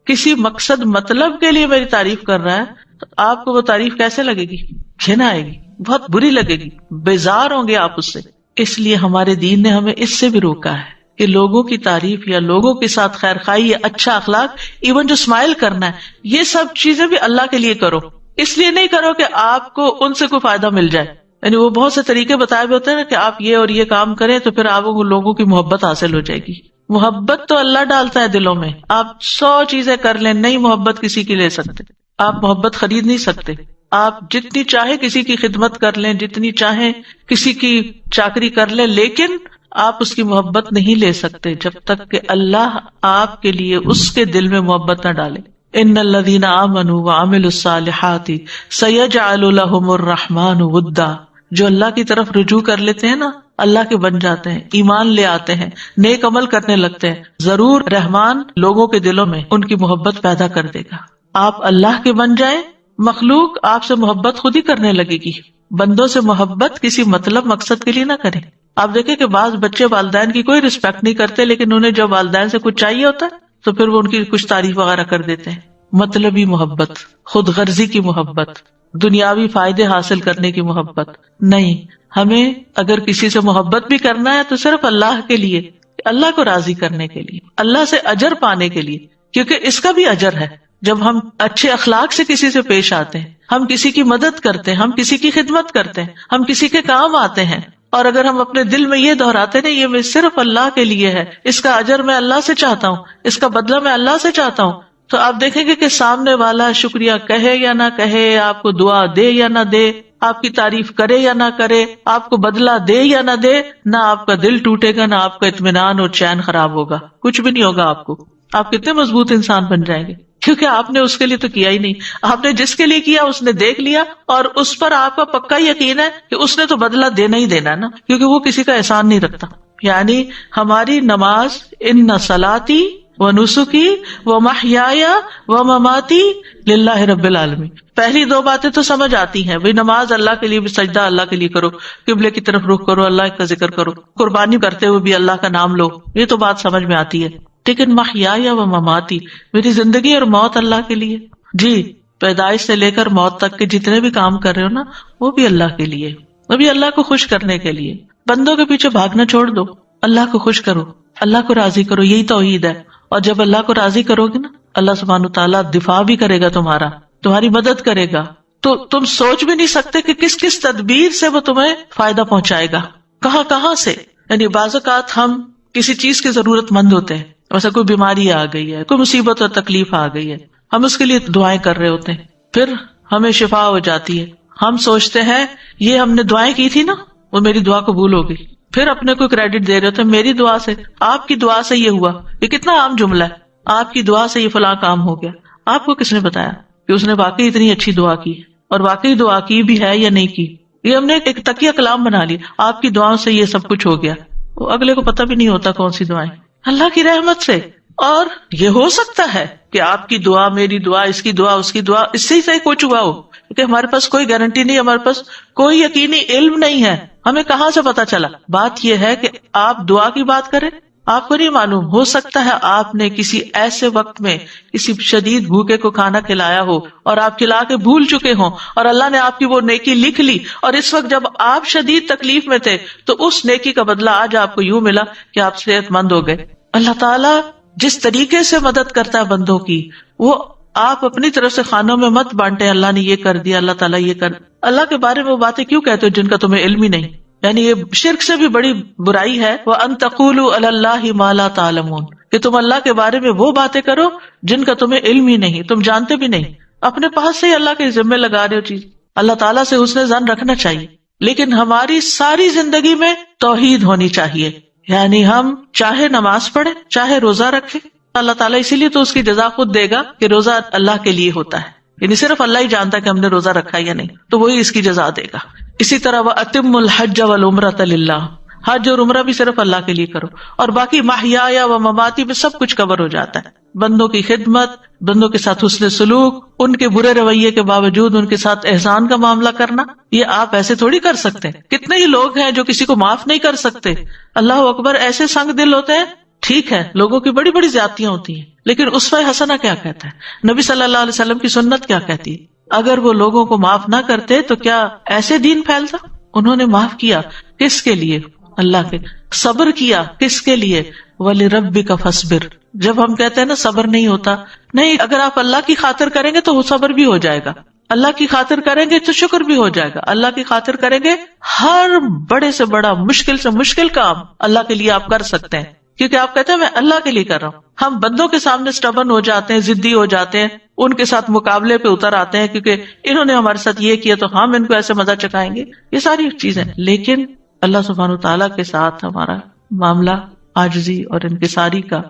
کسی مقصد مطلب کے لیے میری تعریف کر رہا ہے تو آپ کو وہ تعریف کیسے لگے گی؟ گھن آئے گی، بہت بری لگے گی، بیزار ہوں گے آپ اس سے۔ اس لیے ہمارے دین نے ہمیں اس سے بھی روکا ہے کہ لوگوں کی تعریف یا لوگوں کے ساتھ خیر خواہی یا اچھا اخلاق، ایون جو اسمائل کرنا ہے، یہ سب چیزیں بھی اللہ کے لیے کرو، اس لیے نہیں کرو کہ آپ کو ان سے کوئی فائدہ مل جائے۔ یعنی وہ بہت سے طریقے بتائے ہوئے ہوتے ہیں نا کہ آپ یہ اور یہ کام کریں تو پھر آپ کو لوگوں کی محبت حاصل ہو جائے گی۔ محبت تو اللہ ڈالتا ہے دلوں میں، آپ 100 چیزیں کر لیں، نہیں محبت کسی کی لے سکتے، آپ محبت خرید نہیں سکتے۔ آپ جتنی چاہے کسی کی خدمت کر لیں، جتنی چاہیں کسی کی چاکری کر لیں، لیکن آپ اس کی محبت نہیں لے سکتے جب تک کہ اللہ آپ کے لیے اس کے دل میں محبت نہ ڈالے۔ ان الذین آمنوا وعملوا الصالحات سیجعل لهم الرحمن ودا، جو اللہ کی طرف رجوع کر لیتے ہیں نا، اللہ کے بن جاتے ہیں، ایمان لے آتے ہیں، نیک عمل کرنے لگتے ہیں، ضرور رحمان لوگوں کے دلوں میں ان کی محبت پیدا کر دے گا۔ آپ اللہ کے بن جائیں، مخلوق آپ سے محبت خود ہی کرنے لگے گی۔ بندوں سے محبت کسی مطلب مقصد کے لیے نہ کریں۔ آپ دیکھیں کہ بعض بچے والدین کی کوئی رسپیکٹ نہیں کرتے، لیکن انہیں جب والدین سے کچھ چاہیے ہوتا ہے تو پھر وہ ان کی کچھ تعریف وغیرہ کر دیتے ہیں۔ مطلبی محبت، خود غرضی کی محبت، دنیاوی فائدے حاصل کرنے کی محبت نہیں۔ ہمیں اگر کسی سے محبت بھی کرنا ہے تو صرف اللہ کے لیے، اللہ کو راضی کرنے کے لیے، اللہ سے اجر پانے کے لیے، کیونکہ اس کا بھی اجر ہے۔ جب ہم اچھے اخلاق سے کسی سے پیش آتے ہیں، ہم کسی کی مدد کرتے ہیں، ہم کسی کی خدمت کرتے ہیں، ہم کسی کے کام آتے ہیں، اور اگر ہم اپنے دل میں یہ دہراتے ہیں یہ میں صرف اللہ کے لیے ہے، اس کا اجر میں اللہ سے چاہتا ہوں، اس کا بدلہ میں اللہ سے چاہتا ہوں، تو آپ دیکھیں گے کہ سامنے والا شکریہ کہے یا نہ کہے، آپ کو دعا دے یا نہ دے، آپ کی تعریف کرے یا نہ کرے، آپ کو بدلہ دے یا نہ دے، نہ آپ کا دل ٹوٹے گا، نہ آپ کا اطمینان اور چین خراب ہوگا، کچھ بھی نہیں ہوگا آپ کو۔ آپ کتنے مضبوط انسان بن جائیں گے، کیونکہ آپ نے اس کے لیے تو کیا ہی نہیں، آپ نے جس کے لیے کیا اس نے دیکھ لیا، اور اس پر آپ کا پکا یقین ہے کہ اس نے تو بدلہ دینا ہی دینا نا، کیونکہ وہ کسی کا احسان نہیں رکھتا۔ یعنی ہماری نماز، ان صلاتی ونسکی ومحیای ومماتی للہ رب العالمین، پہلی 2 باتیں تو سمجھ آتی ہیں، بھئی نماز اللہ کے لیے بھی، سجدہ اللہ کے لیے کرو، قبلے کی طرف رخ کرو، اللہ کا ذکر کرو، قربانی کرتے ہوئے بھی اللہ کا نام لو، یہ تو بات سمجھ میں آتی ہے۔ لیکن محیای ومماتی، میری زندگی اور موت اللہ کے لیے، جی پیدائش سے لے کر موت تک کے جتنے بھی کام کر رہے ہو نا، وہ بھی اللہ کے لیے، وہ بھی اللہ کو خوش کرنے کے لیے۔ بندوں کے پیچھے بھاگنا چھوڑ دو، اللہ کو خوش کرو، اللہ کو راضی کرو، یہی توحید ہے۔ اور جب اللہ کو راضی کرو گے نا، اللہ سبحانہ تعالیٰ دفاع بھی کرے گا تمہارا، تمہاری مدد کرے گا، تو تم سوچ بھی نہیں سکتے کہ کس کس تدبیر سے وہ تمہیں فائدہ پہنچائے گا، کہاں کہاں سے۔ یعنی بعض اوقات ہم کسی چیز کے ضرورت مند ہوتے ہیں، ویسے کوئی بیماری آ گئی ہے، کوئی مصیبت اور تکلیف آ گئی ہے، ہم اس کے لیے دعائیں کر رہے ہوتے ہیں، پھر ہمیں شفا ہو جاتی ہے، ہم سوچتے ہیں یہ ہم نے دعائیں کی تھی نا، وہ میری دعا قبول ہو گئی، پھر اپنے کو کریڈٹ دے رہے ہوتے ہیں میری دعا سے، آپ کی دعا سے یہ ہوا. یہ کتنا عام جملہ ہے، آپ کی دعا سے یہ فلاں کام ہو گیا. آپ کو کس نے بتایا کہ اس نے واقعی اتنی اچھی دعا کی اور واقعی دعا کی بھی ہے یا نہیں کی؟ یہ ہم نے ایک تکیہ کلام بنا لیا، آپ کی دعاؤں سے یہ سب کچھ ہو گیا. وہ اگلے کو پتہ بھی نہیں ہوتا کون سی دعائیں اللہ کی رحمت سے. اور یہ ہو سکتا ہے کہ آپ کی دعا، میری دعا، اس کی دعا، اس کی دعا، اس سے ہی کچھ ہوا ہو، کیونکہ ہمارے پاس کوئی گارنٹی نہیں، ہمارے پاس کوئی یقینی علم نہیں ہے. ہمیں کہاں سے پتا چلا؟ بات یہ ہے کہ آپ دعا کی بات کریں، آپ کو نہیں معلوم، ہو سکتا ہے آپ نے کسی ایسے وقت میں کسی شدید بھوکے کو کھانا کھلایا ہو اور آپ کھلا کے بھول چکے ہوں اور اللہ نے آپ کی وہ نیکی لکھ لی، اور اس وقت جب آپ شدید تکلیف میں تھے تو اس نیکی کا بدلہ آج آپ کو یوں ملا کہ آپ صحت مند ہو گئے. اللہ تعالیٰ جس طریقے سے مدد کرتا ہے بندوں کی، وہ آپ اپنی طرف سے خانوں میں مت بانٹے اللہ نے یہ کر دیا، اللہ تعالیٰ یہ کر. اللہ کے بارے میں وہ باتیں کیوں کہتے ہو جن کا تمہیں علم ہی نہیں؟ یعنی یہ شرک سے بھی بڑی برائی ہے. وَأَن تَقُولُوا عَلَى اللَّهِ مَا لَا تَعْلَمُونَ، کہ تم اللہ کے بارے میں وہ باتیں کرو جن کا تمہیں علم ہی نہیں، تم جانتے بھی نہیں، اپنے پاس سے ہی اللہ کے ذمے لگا رہے ہو چیز. اللہ تعالیٰ سے حسن ظن رکھنا چاہیے، لیکن ہماری ساری زندگی میں توحید ہونی چاہیے. یعنی ہم چاہے نماز پڑھیں، چاہے روزہ رکھیں، اللہ تعالیٰ اسی لیے تو اس کی جزا خود دے گا کہ روزہ اللہ کے لیے ہوتا ہے، یعنی صرف اللہ ہی جانتا ہے کہ ہم نے روزہ رکھا یا نہیں، تو وہی اس کی جزا دے گا. اسی طرح وَأَتِمُّ الْحَجَّ وَالْعُمْرَةَ لِلَّهِ، حج اور عمرہ بھی صرف اللہ کے لیے کرو، اور باقی محیایا و مماتی میں سب کچھ کور ہو جاتا ہے. بندوں کی خدمت، بندوں کے ساتھ حسن سلوک، ان کے برے رویے کے باوجود ان کے ساتھ احسان کا معاملہ کرنا، یہ آپ ایسے تھوڑی کر سکتے ہیں. کتنے ہی لوگ ہیں جو کسی کو معاف نہیں کر سکتے. اللہ اکبر، ایسے سنگ دل ہوتے ہیں. ٹھیک ہے لوگوں کی بڑی بڑی زیادتیاں ہوتی ہیں، لیکن اسوہ حسنہ کیا کہتا ہے؟ نبی صلی اللہ علیہ وسلم کی سنت کیا کہتی ہے؟ اگر وہ لوگوں کو معاف نہ کرتے تو کیا ایسے دین پھیلتا؟ انہوں نے معاف کیا، کس کے لیے؟ اللہ کے. صبر کیا، کس کے لیے؟ وَلِرَبِّكَ فَاصْبِرْ. جب ہم کہتے ہیں نا صبر نہیں ہوتا، نہیں، اگر آپ اللہ کی خاطر کریں گے تو وہ صبر بھی ہو جائے گا، اللہ کی خاطر کریں گے تو شکر بھی ہو جائے گا، اللہ کی خاطر کریں گے ہر بڑے سے بڑا، مشکل سے مشکل کام اللہ کے لیے آپ کر سکتے ہیں، کیونکہ آپ کہتے ہیں میں اللہ کے لیے کر رہا ہوں. ہم بندوں کے سامنے اسٹبن ہو جاتے ہیں، ضدی ہو جاتے ہیں، ان کے ساتھ مقابلے پہ اتر آتے ہیں کیونکہ انہوں نے ہمارے ساتھ یہ کیا تو ہم ان کو ایسے مزہ چکھائیں گے. یہ ساری چیزیں، لیکن اللہ سبحانہ وتعالیٰ کے ساتھ ہمارا معاملہ عاجزی اور انکساری کا،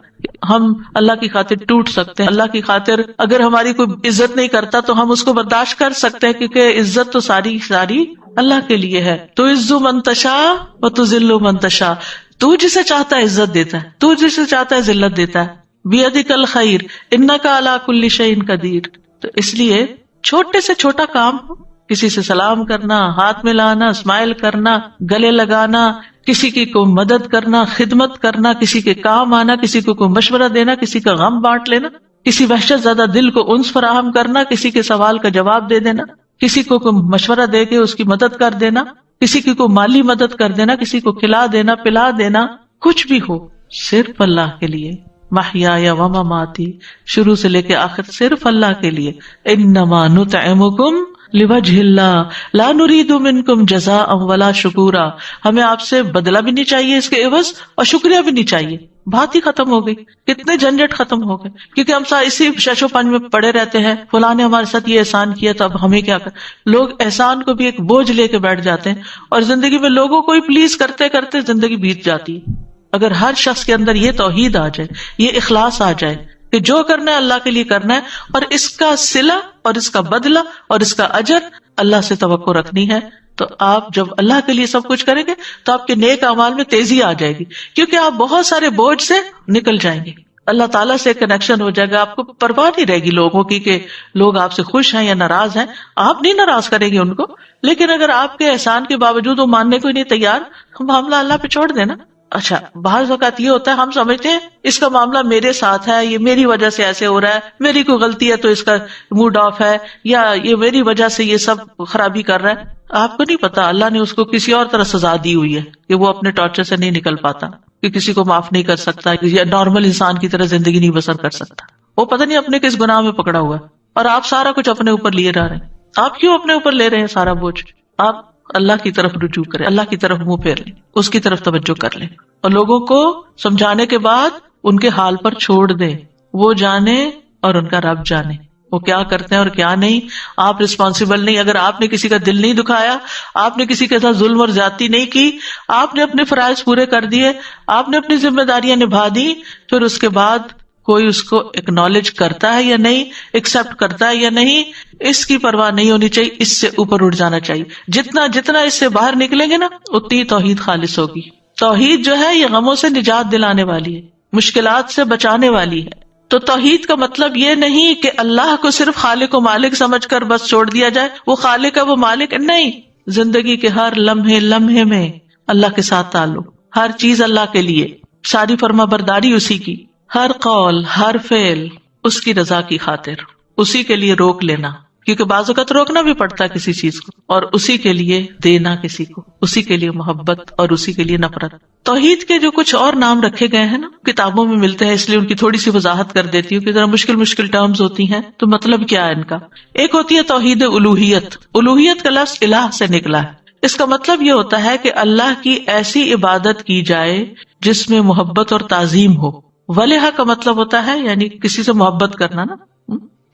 ہم اللہ کی خاطر ٹوٹ سکتے ہیں. اللہ کی خاطر اگر ہماری کوئی عزت نہیں کرتا تو ہم اس کو برداشت کر سکتے ہیں، کیونکہ عزت تو ساری ساری اللہ کے لیے ہے. تو عز من تشاء و تذل من تشاء، تو جسے چاہتا ہے عزت دیتا ہے، تو جسے چاہتا ہے ذلت دیتا ہے. بیدک الخیر انک علی کل شیء قدیر. تو اس لیے چھوٹے سے چھوٹا کام، کسی سے سلام کرنا، ہاتھ ملانا، اسمائل کرنا، گلے لگانا، کسی کی کو مدد کرنا، خدمت کرنا، کسی کے کام آنا، کسی کو کوئی مشورہ دینا، کسی کا غم بانٹ لینا، کسی وحشت زدہ دل کو انس فراہم کرنا، کسی کے سوال کا جواب دے دینا، کسی کو کوئی مشورہ دے کے اس کی مدد کر دینا، کسی کی کو مالی مدد کر دینا، کسی کو کھلا دینا، پلا دینا، کچھ بھی ہو صرف اللہ کے لیے. محیایا و مماتی، شروع سے لے کے آخر صرف اللہ کے لیے. انما نطعمکم لوجہ اللہ لا نرید منکم جزاء ولا شکورا. ہمیں آپ سے بدلہ بھی نہیں چاہیے اس کے عوض، اور شکریہ بھی نہیں چاہیے. بات ہی ختم ہو گئی، کتنے جھنجٹ ختم ہو گئے، کیونکہ ہم اسی شش و پنج میں پڑے رہتے ہیں، فلاں نے ہمارے ساتھ یہ احسان کیا تو اب ہمیں کیا کر. لوگ احسان کو بھی ایک بوجھ لے کے بیٹھ جاتے ہیں، اور زندگی میں لوگوں کو ہی پلیز کرتے کرتے زندگی بیت جاتی ہے. اگر ہر شخص کے اندر یہ توحید آ جائے، یہ اخلاص آ جائے کہ جو کرنا ہے اللہ کے لیے کرنا ہے، اور اس کا صلہ اور اس کا بدلہ اور اس کا اجر اللہ سے توقع رکھنی ہے، تو آپ جب اللہ کے لیے سب کچھ کریں گے تو آپ کے نیک اعمال میں تیزی آ جائے گی، کیونکہ آپ بہت سارے بوجھ سے نکل جائیں گے. اللہ تعالیٰ سے کنیکشن ہو جائے گا، آپ کو پرواہ نہیں رہے گی لوگوں کی کہ لوگ آپ سے خوش ہیں یا ناراض ہیں. آپ نہیں ناراض کریں گے ان کو، لیکن اگر آپ کے احسان کے باوجود وہ ماننے کو ہی نہیں تیار، معاملہ اللہ پہ چھوڑ دینا. اچھا، بعض اوقات یہ ہوتا ہے ہم سمجھتے ہیں اس کا معاملہ میرے ساتھ ہے، یہ میری وجہ سے ایسے ہو رہا ہے، میری کوئی غلطی ہے تو اس کا موڈ آف ہے، یا یہ میری وجہ سے یہ سب خرابی کر رہا ہے. آپ کو نہیں پتا اللہ نے اس کو کسی اور طرح سزا دی ہوئی ہے کہ وہ اپنے ٹارچر سے نہیں نکل پاتا، کہ کسی کو معاف نہیں کر سکتا یا نارمل انسان کی طرح زندگی نہیں بسر کر سکتا. وہ پتہ نہیں اپنے کس گناہ میں پکڑا ہوا ہے، اور آپ سارا کچھ اپنے اوپر لیے رہ رہے ہیں. آپ کیوں اپنے اوپر لے رہے ہیں سارا بوجھ؟ آپ اللہ کی طرف رجوع کریں، اللہ کی طرف منہ پھیر لیں، اس کی طرف توجہ کر لیں، اور لوگوں کو سمجھانے کے بعد ان کے حال پر چھوڑ دیں. وہ جانے اور ان کا رب جانے. وہ کیا کرتے ہیں اور کیا نہیں، آپ رسپانسبل نہیں. اگر آپ نے کسی کا دل نہیں دکھایا، آپ نے کسی کے ساتھ ظلم اور زیادتی نہیں کی، آپ نے اپنے فرائض پورے کر دیے، آپ نے اپنی ذمہ داریاں نبھا دی، پھر اس کے بعد کوئی اس کو اکنالج کرتا ہے یا نہیں، ایکسپٹ کرتا ہے یا نہیں، اس کی پرواہ نہیں ہونی چاہیے. اس سے اوپر اٹھ جانا چاہیے. جتنا اس سے باہر نکلیں گے نا، اتنی توحید خالص ہوگی. توحید جو ہے یہ غموں سے نجات دلانے والی ہے، مشکلات سے بچانے والی ہے. تو توحید کا مطلب یہ نہیں کہ اللہ کو صرف خالق و مالک سمجھ کر بس چھوڑ دیا جائے، وہ خالق ہے وہ مالک ہے، نہیں. زندگی کے ہر لمحے لمحے میں اللہ کے ساتھ تعلق، ہر چیز اللہ کے لیے، ساری فرما برداری اسی کی، ہر قول ہر فعل اس کی رضا کی خاطر، اسی کے لیے روک لینا، کیونکہ بعض اوقات روکنا بھی پڑتا ہے کسی چیز کو، اور اسی کے لیے دینا کسی کو، اسی کے لیے محبت اور اسی کے لیے نفرت. توحید کے جو کچھ اور نام رکھے گئے ہیں نا، کتابوں میں ملتے ہیں، اس لیے ان کی تھوڑی سی وضاحت کر دیتی ہوں کہ ذرا مشکل ٹرمز ہوتی ہیں تو مطلب کیا ہے ان کا. ایک ہوتی ہے توحید الوہیت. الوہیت کا لفظ الہ سے نکلا ہے. اس کا مطلب یہ ہوتا ہے کہ اللہ کی ایسی عبادت کی جائے جس میں محبت اور تعظیم ہو. ولیہ کا مطلب ہوتا ہے یعنی کسی سے محبت کرنا نا،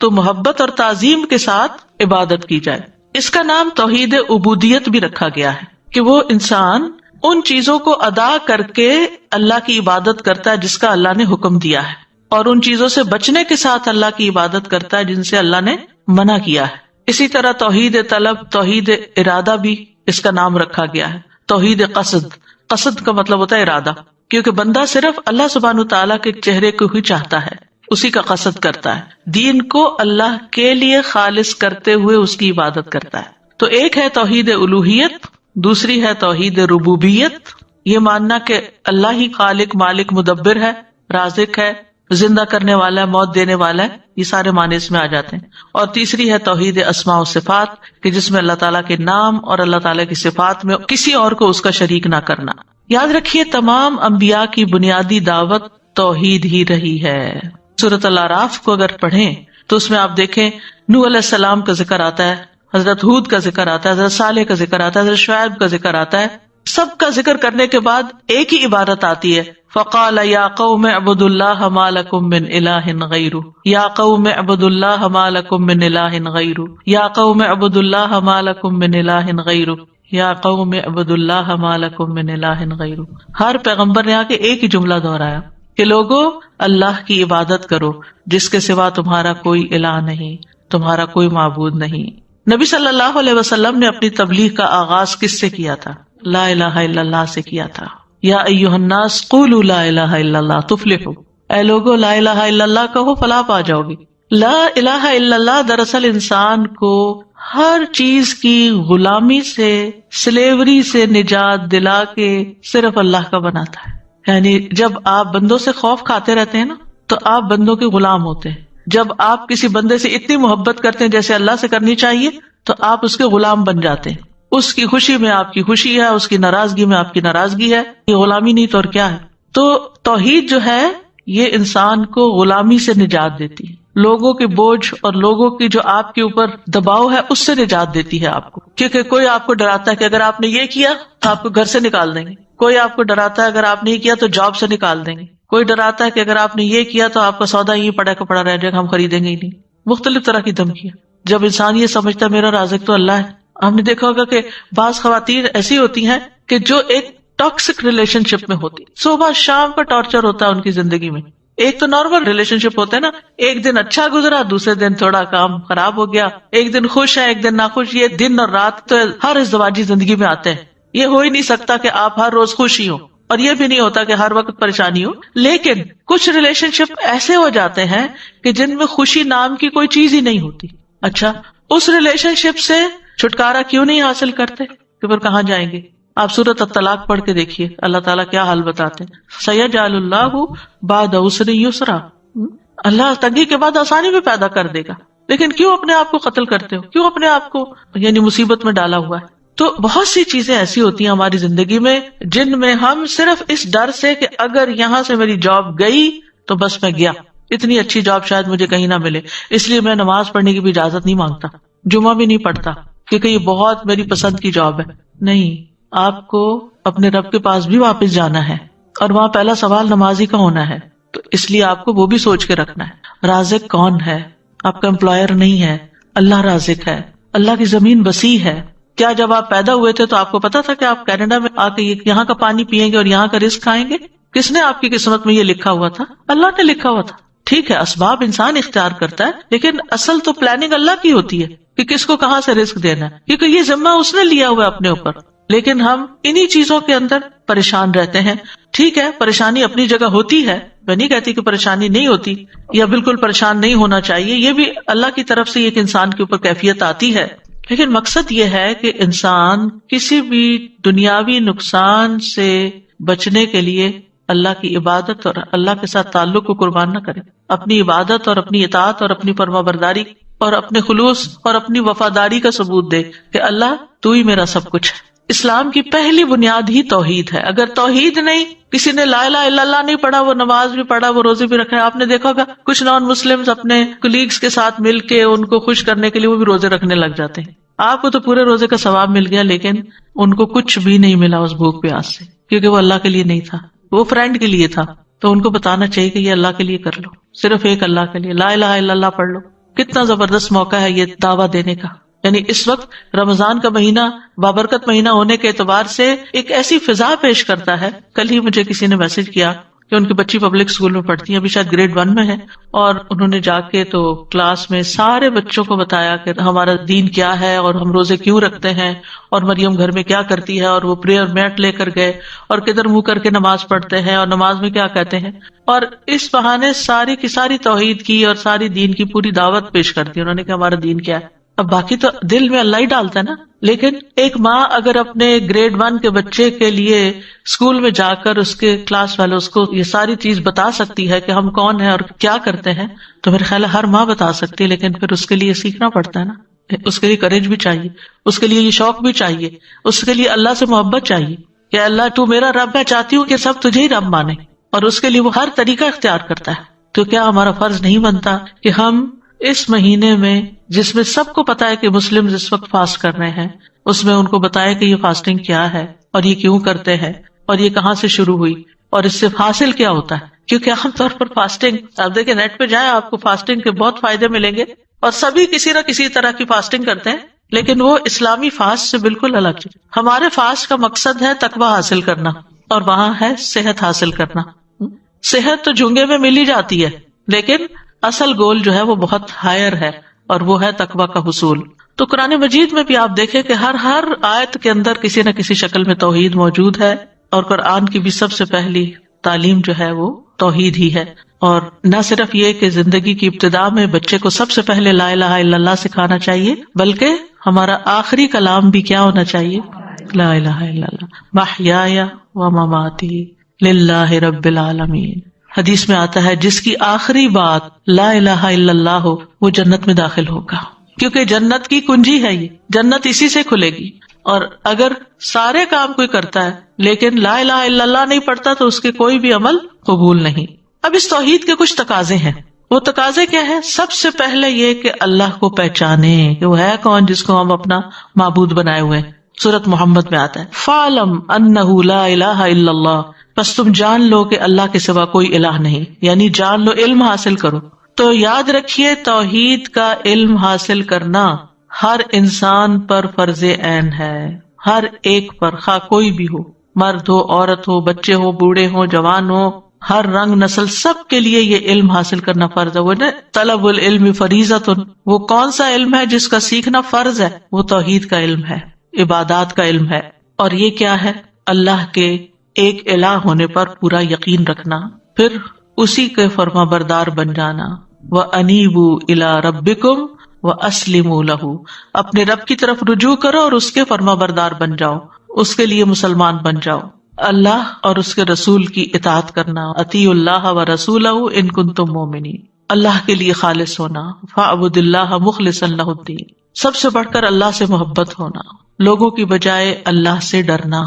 تو محبت اور تعظیم کے ساتھ عبادت کی جائے. اس کا نام توحید عبودیت بھی رکھا گیا ہے کہ وہ انسان ان چیزوں کو ادا کر کے اللہ کی عبادت کرتا ہے جس کا اللہ نے حکم دیا ہے، اور ان چیزوں سے بچنے کے ساتھ اللہ کی عبادت کرتا ہے جن سے اللہ نے منع کیا ہے. اسی طرح توحید طلب، توحید ارادہ بھی اس کا نام رکھا گیا ہے. توحید قصد، قصد کا مطلب ہوتا ہے ارادہ، کیونکہ بندہ صرف اللہ سبحانہ تعالیٰ کے چہرے کو ہی چاہتا ہے، اسی کا قصد کرتا ہے، دین کو اللہ کے لیے خالص کرتے ہوئے اس کی عبادت کرتا ہے. تو ایک ہے توحید الوہیت، دوسری ہے توحید ربوبیت، یہ ماننا کہ اللہ ہی خالق مالک مدبر ہے، رازق ہے، زندہ کرنے والا ہے، موت دینے والا ہے، یہ سارے معنی اس میں آ جاتے ہیں. اور تیسری ہے توحید اسماء و صفات، کہ جس میں اللہ تعالیٰ کے نام اور اللہ تعالیٰ کی صفات میں کسی اور کو اس کا شریک نہ کرنا. یاد رکھیے تمام انبیاء کی بنیادی دعوت توحید ہی رہی ہے. سورۃ الاعراف کو اگر پڑھیں تو اس میں آپ دیکھیں نوح علیہ السلام کا ذکر آتا ہے، حضرت ہود کا ذکر آتا ہے، حضرت صالح کا ذکر آتا ہے، حضرت شعیب کا ذکر آتا ہے. سب کا ذکر کرنے کے بعد ایک ہی عبادت آتی ہے، فقال یا قوم اعبدوا اللہ ما لکم من الہ غیرہ، یا قوم اعبدوا اللہ ما لکم من الہ غیرہ، یا قوم اعبدوا اللہ ما لکم من الہ غیرہ، یا قوم اعبدوا اللہ ما لکم من الہ غیرہ. ہر پیغمبر نے آ کے ایک ہی جملہ دہرایا کہ لوگوں اللہ کی عبادت کرو جس کے سوا تمہارا کوئی الہ نہیں، تمہارا کوئی معبود نہیں. نبی صلی اللہ علیہ وسلم نے اپنی تبلیغ کا آغاز کس سے کیا تھا؟ لا الہ الا اللہ سے کیا تھا. یا ایھا الناس قولوا لا الہ الا اللہ تفلحوا، اے لوگو لا الہ الا اللہ کہو فلاح پا جاؤ گے. لا الہ الا اللہ دراصل انسان کو ہر چیز کی غلامی سے، سلیوری سے نجات دلا کے صرف اللہ کا بناتا ہے. یعنی جب آپ بندوں سے خوف کھاتے رہتے ہیں نا تو آپ بندوں کے غلام ہوتے ہیں. جب آپ کسی بندے سے اتنی محبت کرتے ہیں جیسے اللہ سے کرنی چاہیے تو آپ اس کے غلام بن جاتے ہیں. اس کی خوشی میں آپ کی خوشی ہے، اس کی ناراضگی میں آپ کی ناراضگی ہے. یہ غلامی نہیں تو اور کیا ہے. تو توحید جو ہے یہ انسان کو غلامی سے نجات دیتی ہے، لوگوں کے بوجھ اور لوگوں کی جو آپ کے اوپر دباؤ ہے اس سے نجات دیتی ہے آپ کو. کیونکہ کوئی آپ کو ڈراتا ہے کہ اگر آپ نے یہ کیا تو آپ کو گھر سے نکال دیں گے، کوئی آپ کو ڈراتا ہے اگر آپ نے یہ کیا تو جاب سے نکال دیں گے، کوئی ڈراتا ہے کہ اگر آپ نے یہ کیا تو آپ کا سودا یہ پڑا کا پڑا رہ جائے گا، ہم خریدیں گے ہی نہیں. مختلف طرح کی دھمکیاں. جب انسان یہ سمجھتا ہے میرا رازق تو اللہ ہے. ہم نے دیکھا ہوگا کہ بعض خواتین ایسی ہوتی ہیں کہ جو ایک ٹاکسک ریلیشن شپ میں ہوتی، صبح شام کا ٹارچر ہوتا ہے ان کی زندگی میں. ایک تو نارمل ریلیشن شپ ہوتا ہے نا، ایک دن اچھا گزرا، دوسرے دن تھوڑا کام خراب ہو گیا، ایک دن خوش ہے ایک دن ناخوش. یہ دن اور رات تو ہر ازدواجی زندگی میں آتے ہیں. یہ ہو ہی نہیں سکتا کہ آپ ہر روز خوش ہی ہو، اور یہ بھی نہیں ہوتا کہ ہر وقت پریشانی ہو. لیکن کچھ ریلیشن شپ ایسے ہو جاتے ہیں کہ جن میں خوشی نام کی کوئی چیز ہی نہیں ہوتی. اچھا اس ریلیشن شپ سے چھٹکارا کیوں نہیں حاصل کرتے کہ پھر کہاں جائیں گے؟ آپ سورۃ الطلاق پڑھ کے دیکھیے اللہ تعالیٰ کیا حال بتاتے ہیں. سیجعل اللہ بعد عسر یسرا، اللہ تنگی کے بعد آسانی بھی پیدا کر دے گا. لیکن کیوں اپنے آپ کو قتل کرتے ہو، کیوں اپنے آپ کو یعنی مصیبت میں ڈالا ہوا ہے. تو بہت سی چیزیں ایسی ہوتی ہیں ہماری زندگی میں جن میں ہم صرف اس ڈر سے کہ اگر یہاں سے میری جاب گئی تو بس میں گیا، اتنی اچھی جاب شاید مجھے کہیں نہ ملے، اس لیے میں نماز پڑھنے کی بھی اجازت نہیں مانگتا، جمعہ بھی نہیں پڑھتا کیونکہ یہ بہت میری پسند کی جاب ہے. نہیں، آپ کو اپنے رب کے پاس بھی واپس جانا ہے اور وہاں پہلا سوال نمازی کا ہونا ہے. تو اس لیے آپ کو وہ بھی سوچ کے رکھنا ہے رازق کون ہے، آپ کا امپلائر نہیں ہے، اللہ رازق ہے، اللہ کی زمین وسیع ہے. کیا جب آپ پیدا ہوئے تھے تو آپ کو پتا تھا کہ آپ کینیڈا میں آ کے یہاں کا پانی پیئیں گے اور یہاں کا رزق کھائیں گے؟ کس نے آپ کی قسمت میں یہ لکھا ہوا تھا؟ اللہ نے لکھا ہوا تھا. ٹھیک ہے، اسباب انسان اختیار کرتا ہے، لیکن اصل تو پلاننگ اللہ کی ہوتی ہے کہ کس کو کہاں سے رزق دینا ہے، کیونکہ یہ ذمہ اس نے لیا ہوا ہے اپنے اوپر. لیکن ہم انہی چیزوں کے اندر پریشان رہتے ہیں. ٹھیک ہے، پریشانی اپنی جگہ ہوتی ہے، میں نہیں کہتی کہ پریشانی نہیں ہوتی یا بالکل پریشان نہیں ہونا چاہیے، یہ بھی اللہ کی طرف سے ایک انسان کے اوپر کیفیت آتی ہے. لیکن مقصد یہ ہے کہ انسان کسی بھی دنیاوی نقصان سے بچنے کے لیے اللہ کی عبادت اور اللہ کے ساتھ تعلق کو قربان نہ کرے. اپنی عبادت اور اپنی اطاعت اور اپنی فرما برداری اور اپنے خلوص اور اپنی وفاداری کا ثبوت دے کہ اللہ تو ہی میرا سب کچھ ہے. اسلام کی پہلی بنیاد ہی توحید ہے. اگر توحید نہیں، کسی نے لا الہ الا اللہ نہیں پڑھا، وہ نماز بھی پڑھا، وہ روزے بھی رکھے. آپ نے دیکھا ہوگا کچھ نان مسلم اپنے کولیگز کے ساتھ مل کے ان کو خوش کرنے کے لیے وہ بھی روزے رکھنے لگ جاتے ہیں. آپ کو تو پورے روزے کا ثواب مل گیا، لیکن ان کو کچھ بھی نہیں ملا اس بھوک پیاس سے، کیونکہ وہ اللہ کے لیے نہیں تھا، وہ فرینڈ کے لیے تھا. تو ان کو بتانا چاہیے کہ یہ اللہ کے لیے کر لو، صرف ایک اللہ کے لیے لا الہ الا اللہ پڑھ لو. کتنا زبردست موقع ہے یہ دعویٰ دینے کا. یعنی اس وقت رمضان کا مہینہ بابرکت مہینہ ہونے کے اعتبار سے ایک ایسی فضا پیش کرتا ہے. کل ہی مجھے کسی نے میسج کیا کہ ان کی بچی پبلک اسکول میں پڑھتی ہے، ابھی شاید گریڈ 1 میں ہے، اور انہوں نے جا کے تو کلاس میں سارے بچوں کو بتایا کہ ہمارا دین کیا ہے اور ہم روزے کیوں رکھتے ہیں اور مریم گھر میں کیا کرتی ہے، اور وہ پریئر میٹ لے کر گئے اور کدھر منہ کر کے نماز پڑھتے ہیں اور نماز میں کیا کہتے ہیں. اور اس بہانے ساری کی ساری توحید کی اور ساری دین کی پوری دعوت پیش کرتی ہے. انہوں نے کہا ہمارا دین کیا ہے. اب باقی تو دل میں اللہ ہی ڈالتا ہے نا. لیکن ایک ماں اگر اپنے گریڈ 1 کے بچے کے لیے اسکول میں جا کر اس کے کلاس والے اس کو یہ ساری چیز بتا سکتی ہے کہ ہم کون ہیں اور کیا کرتے ہیں، تو میرے خیال ہے ہر ماں بتا سکتی ہے. لیکن پھر اس کے لیے سیکھنا پڑتا ہے نا، اس کے لیے کریج بھی چاہیے، اس کے لیے یہ شوق بھی چاہیے، اس کے لیے اللہ سے محبت چاہیے کہ اللہ تو میرا رب ہے، چاہتی ہوں کہ سب تجھے ہی رب مانے، اور اس کے لیے وہ ہر طریقہ اختیار کرتا ہے. تو کیا ہمارا فرض نہیں بنتا کہ ہم اس مہینے میں، جس میں سب کو پتا ہے کہ مسلم اس وقت فاسٹ کر رہے ہیں، اس میں ان کو بتائے کہ یہ فاسٹنگ کیا ہے اور یہ کیوں کرتے ہیں اور یہ کہاں سے شروع ہوئی اور اس سے حاصل کیا ہوتا ہے. کیونکہ عام طور پر فاسٹنگ، آپ دیکھیں نیٹ پہ جائیں آپ کو فاسٹنگ کے بہت فائدے ملیں گے، اور سبھی کسی نہ کسی طرح کی فاسٹنگ کرتے ہیں، لیکن وہ اسلامی فاسٹ سے بالکل الگ چیز. ہمارے فاسٹ کا مقصد ہے تقویٰ حاصل کرنا، اور وہاں ہے صحت حاصل کرنا. صحت تو جھنگے میں مل ہی جاتی ہے، لیکن اصل گول جو ہے وہ بہت ہائر ہے، اور وہ ہے تقویٰ کا حصول. تو قرآن مجید میں بھی آپ دیکھیں کہ ہر آیت کے اندر کسی نہ کسی شکل میں توحید موجود ہے، اور قرآن کی بھی سب سے پہلی تعلیم جو ہے وہ توحید ہی ہے. اور نہ صرف یہ کہ زندگی کی ابتدا میں بچے کو سب سے پہلے لا الہ الا اللہ سکھانا چاہیے، بلکہ ہمارا آخری کلام بھی کیا ہونا چاہیے؟ لا الہ الا اللہ، محیای و مماتی للہ رب العالمین. حدیث میں آتا ہے جس کی آخری بات لا الہ الا اللہ ہو وہ جنت میں داخل ہوگا، کیونکہ جنت کی کنجی ہے، یہ جنت اسی سے کھلے گی. اور اگر سارے کام کوئی کرتا ہے لیکن لا الہ الا اللہ نہیں پڑھتا تو اس کے کوئی بھی عمل قبول نہیں. اب اس توحید کے کچھ تقاضے ہیں. وہ تقاضے کیا ہے؟ سب سے پہلے یہ کہ اللہ کو پہچانے کہ وہ ہے کون جس کو ہم اپنا معبود بنائے ہوئے ہیں. سورۃ محمد میں آتا ہے فَاعْلَمْ أَنَّهُ لَا إِلَٰهَ إِلَّا اللَّهُ، بس تم جان لو کہ اللہ کے سوا کوئی الہ نہیں، یعنی جان لو، علم حاصل کرو. تو یاد رکھیے توحید کا علم حاصل کرنا ہر انسان پر فرض عین ہے، ہر ایک پر، خواہ کوئی بھی ہو، مرد ہو، عورت ہو، بچے ہو، بوڑھے ہو، جوان ہو، ہر رنگ نسل، سب کے لیے یہ علم حاصل کرنا فرض ہے. وہ نا طلب العلم فریضۃ، وہ کون سا علم ہے جس کا سیکھنا فرض ہے؟ وہ توحید کا علم ہے، عبادات کا علم ہے. اور یہ کیا ہے؟ اللہ کے ایک الہ ہونے پر پورا یقین رکھنا، پھر اسی کے فرما بردار بن جانا. وَأَنِيبُوا إِلَىٰ رَبِّكُمْ وَأَسْلِمُوا لَهُ، اپنے رب کی طرف رجوع کرو اور اس کے فرما بردار بن جاؤ، اس کے لیے مسلمان بن جاؤ. اللہ اور اس کے رسول کی اطاعت کرنا، اطیعوا اللہ ورسولہ ان کنتم مؤمنین، اللہ کے لیے خالص ہونا. فاعبد اللہ مخلصا لہ الدین، سب سے بڑھ کر اللہ سے محبت ہونا، لوگوں کی بجائے اللہ سے ڈرنا،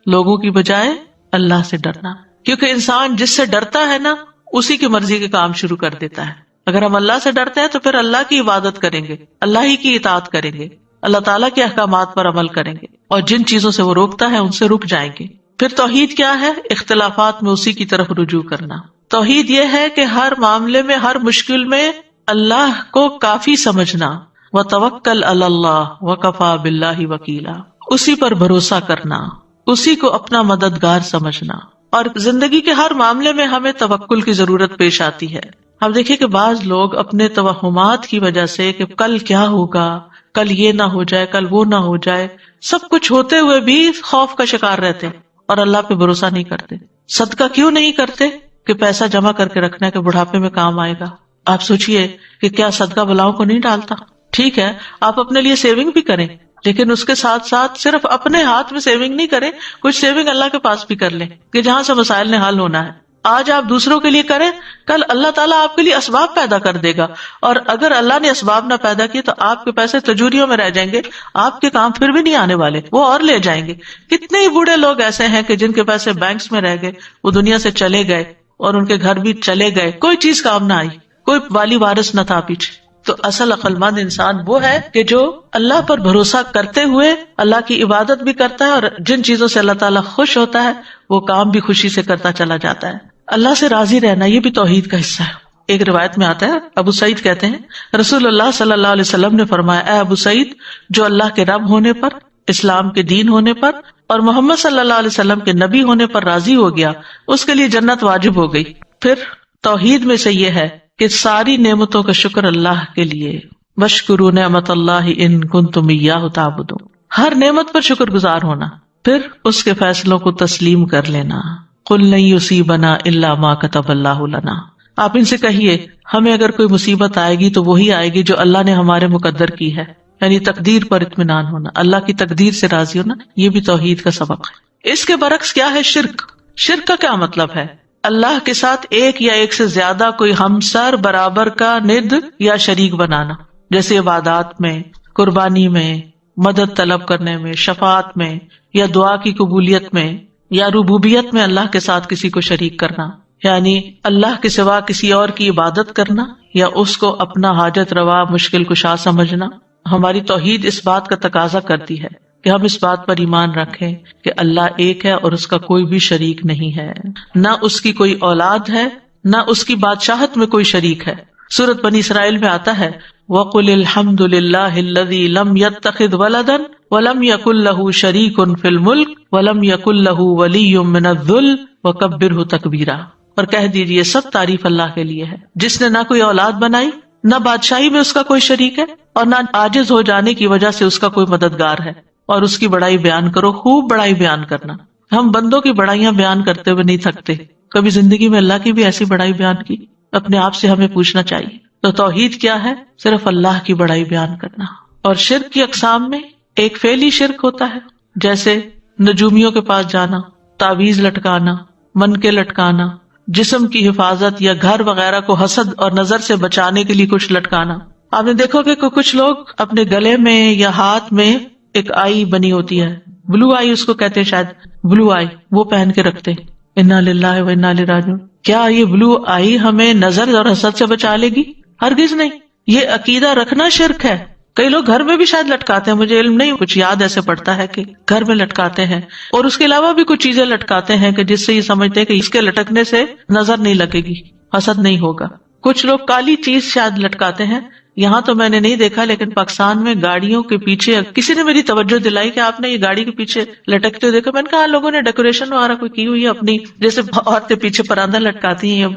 لوگوں کی بجائے اللہ سے ڈرنا. کیونکہ انسان جس سے ڈرتا ہے نا اسی کی مرضی کے کام شروع کر دیتا ہے. اگر ہم اللہ سے ڈرتے ہیں تو پھر اللہ کی عبادت کریں گے، اللہ ہی کی اطاعت کریں گے، اللہ تعالیٰ کے احکامات پر عمل کریں گے، اور جن چیزوں سے وہ روکتا ہے ان سے رک جائیں گے. پھر توحید کیا ہے؟ اختلافات میں اسی کی طرف رجوع کرنا. توحید یہ ہے کہ ہر معاملے میں، ہر مشکل میں اللہ کو کافی سمجھنا، وتوکل علی اللہ وکفی باللہ وکیلا، اسی پر بھروسہ کرنا، اسی کو اپنا مددگار سمجھنا. اور زندگی کے ہر معاملے میں ہمیں توکل کی ضرورت پیش آتی ہے. اب دیکھیے کہ بعض لوگ اپنے توہمات کی وجہ سے کہ کل کیا ہوگا، کل یہ نہ ہو جائے، کل وہ نہ ہو جائے، سب کچھ ہوتے ہوئے بھی خوف کا شکار رہتے اور اللہ پہ بھروسہ نہیں کرتے. صدقہ کیوں نہیں کرتے؟ کہ پیسہ جمع کر کے رکھنا ہے کہ بڑھاپے میں کام آئے گا. آپ سوچئے کہ کیا صدقہ بلاؤں کو نہیں ڈالتا؟ ٹھیک ہے آپ اپنے لیے سیونگ بھی کریں، لیکن اس کے ساتھ ساتھ صرف اپنے ہاتھ میں سیونگ نہیں کریں، کچھ سیونگ اللہ کے پاس بھی کر لیں کہ جہاں سے مسائل نے حل ہونا ہے. آج آپ دوسروں کے لیے کریں، کل اللہ تعالیٰ آپ کے لیے اسباب پیدا کر دے گا، اور اگر اللہ نے اسباب نہ پیدا کیے تو آپ کے پیسے تجوریوں میں رہ جائیں گے، آپ کے کام پھر بھی نہیں آنے والے، وہ اور لے جائیں گے. کتنے ہی بوڑھے لوگ ایسے ہیں کہ جن کے پیسے بینکس میں رہ گئے، وہ دنیا سے چلے گئے اور ان کے گھر بھی چلے گئے، کوئی چیز کام نہ آئی، کوئی والی وارث نہ تھا پیچھے. تو اصل عقل مند انسان وہ ہے کہ جو اللہ پر بھروسہ کرتے ہوئے اللہ کی عبادت بھی کرتا ہے، اور جن چیزوں سے اللہ تعالیٰ خوش ہوتا ہے وہ کام بھی خوشی سے کرتا چلا جاتا ہے. اللہ سے راضی رہنا یہ بھی توحید کا حصہ ہے. ایک روایت میں آتا ہے، ابو سعید کہتے ہیں رسول اللہ صلی اللہ علیہ وسلم نے فرمایا، اے ابو سعید، جو اللہ کے رب ہونے پر، اسلام کے دین ہونے پر اور محمد صلی اللہ علیہ وسلم کے نبی ہونے پر راضی ہو گیا، اس کے لیے جنت واجب ہو گئی. پھر توحید میں سے یہ ہے کہ ساری نعمتوں کا شکر اللہ کے لیے، واشکروا نعمت اللہ ان کنتم ایاہ تعبدون، ہر نعمت پر شکر گزار ہونا، پھر اس کے فیصلوں کو تسلیم کر لینا. قل لن یصیبنا الا ما کتب اللہ لنا، آپ ان سے کہیے ہمیں اگر کوئی مصیبت آئے گی تو وہی آئے گی جو اللہ نے ہمارے مقدر کی ہے. یعنی تقدیر پر اطمینان ہونا، اللہ کی تقدیر سے راضی ہونا، یہ بھی توحید کا سبق ہے. اس کے برعکس کیا ہے؟ شرک. شرک کا کیا مطلب ہے؟ اللہ کے ساتھ ایک یا ایک سے زیادہ کوئی ہمسر برابر کا ند یا شریک بنانا، جیسے عبادات میں، قربانی میں، مدد طلب کرنے میں، شفاعت میں، یا دعا کی قبولیت میں، یا ربوبیت میں اللہ کے ساتھ کسی کو شریک کرنا، یعنی اللہ کے سوا کسی اور کی عبادت کرنا یا اس کو اپنا حاجت روا مشکل کشا سمجھنا. ہماری توحید اس بات کا تقاضا کرتی ہے کہ ہم اس بات پر ایمان رکھیں کہ اللہ ایک ہے اور اس کا کوئی بھی شریک نہیں ہے، نہ اس کی کوئی اولاد ہے، نہ اس کی بادشاہت میں کوئی شریک ہے. سورۃ بنی اسرائیل میں آتا ہے وَقُلِ الْحَمْدُ لِلَّهِ الَّذِي لَمْ يَتَّخِذْ وَلَدًا وَلَمْ يَكُنْ لَهُ شَرِيكٌ فِي الْمُلْكِ وَلَمْ يَكُنْ لَهُ وَلِيٌّ مِّنَ الذُّلِّ وَكَبِّرْهُ تَكْبِيرًا. اور کہہ دیجئے سب تعریف اللہ کے لیے ہے جس نے نہ کوئی اولاد بنائی، نہ بادشاہی میں اس کا کوئی شریک ہے، اور نہ عاجز ہو جانے کی وجہ سے اس کا کوئی مددگار ہے. اور اس کی بڑائی بیان کرو، خوب بڑائی بیان کرنا. ہم بندوں کی بڑائیاں بیان کرتے ہوئے نہیں تھکتے، کبھی زندگی میں اللہ کی بھی ایسی بڑائی بیان کی؟ اپنے آپ سے ہمیں پوچھنا چاہیے. تو توحید کیا ہے؟ صرف اللہ کی بڑائی بیان کرنا. اور شرک کی اقسام میں ایک فعلی شرک ہوتا ہے، جیسے نجومیوں کے پاس جانا، تعویذ لٹکانا، منکے لٹکانا، جسم کی حفاظت یا گھر وغیرہ کو حسد اور نظر سے بچانے کے لیے کچھ لٹکانا. آپ نے دیکھو کہ کچھ لوگ اپنے گلے میں یا ہاتھ میں ایک آئی بنی ہوتی ہے، بلو آئی اس کو کہتے ہیں، شاید بلو آئی، وہ پہن کے رکھتے ہیں. انا للہ و انا الیہ راجعون. کیا یہ بلو آئی ہمیں نظر اور حسد سے بچا لے گی؟ ہرگز نہیں. یہ عقیدہ رکھنا شرک ہے. کئی لوگ گھر میں بھی شاید لٹکاتے ہیں، مجھے علم نہیں، کچھ یاد ایسے پڑتا ہے کہ گھر میں لٹکاتے ہیں، اور اس کے علاوہ بھی کچھ چیزیں لٹکاتے ہیں کہ جس سے یہ سمجھتے ہیں کہ اس کے لٹکنے سے نظر نہیں لگے گی، حسد نہیں ہوگا. کچھ لوگ کالی چیز شاید لٹکاتے ہیں. یہاں تو میں نے نہیں دیکھا، لیکن پاکستان میں گاڑیوں کے پیچھے کسی نے میری توجہ دلائی کہ آپ نے یہ گاڑی کے پیچھے لٹکتے ہوئے دیکھا. میں نے کہا لوگوں نے ڈیکوریشن وغیرہ کوئی کی ہوئی ہے اپنی، جیسے عورتیں پیچھے پراندہ لٹکاتی ہیں،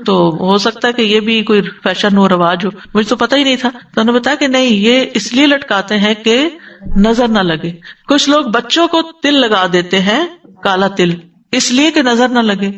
تو ہو سکتا ہے کہ یہ بھی کوئی فیشن ہو، رواج ہو. مجھے تو پتہ ہی نہیں تھا. تو انہوں نے بتایا کہ نہیں، یہ اس لیے لٹکاتے ہیں کہ نظر نہ لگے. کچھ لوگ بچوں کو تل لگا دیتے ہیں، کالا تل، اس لیے کہ نظر نہ لگے.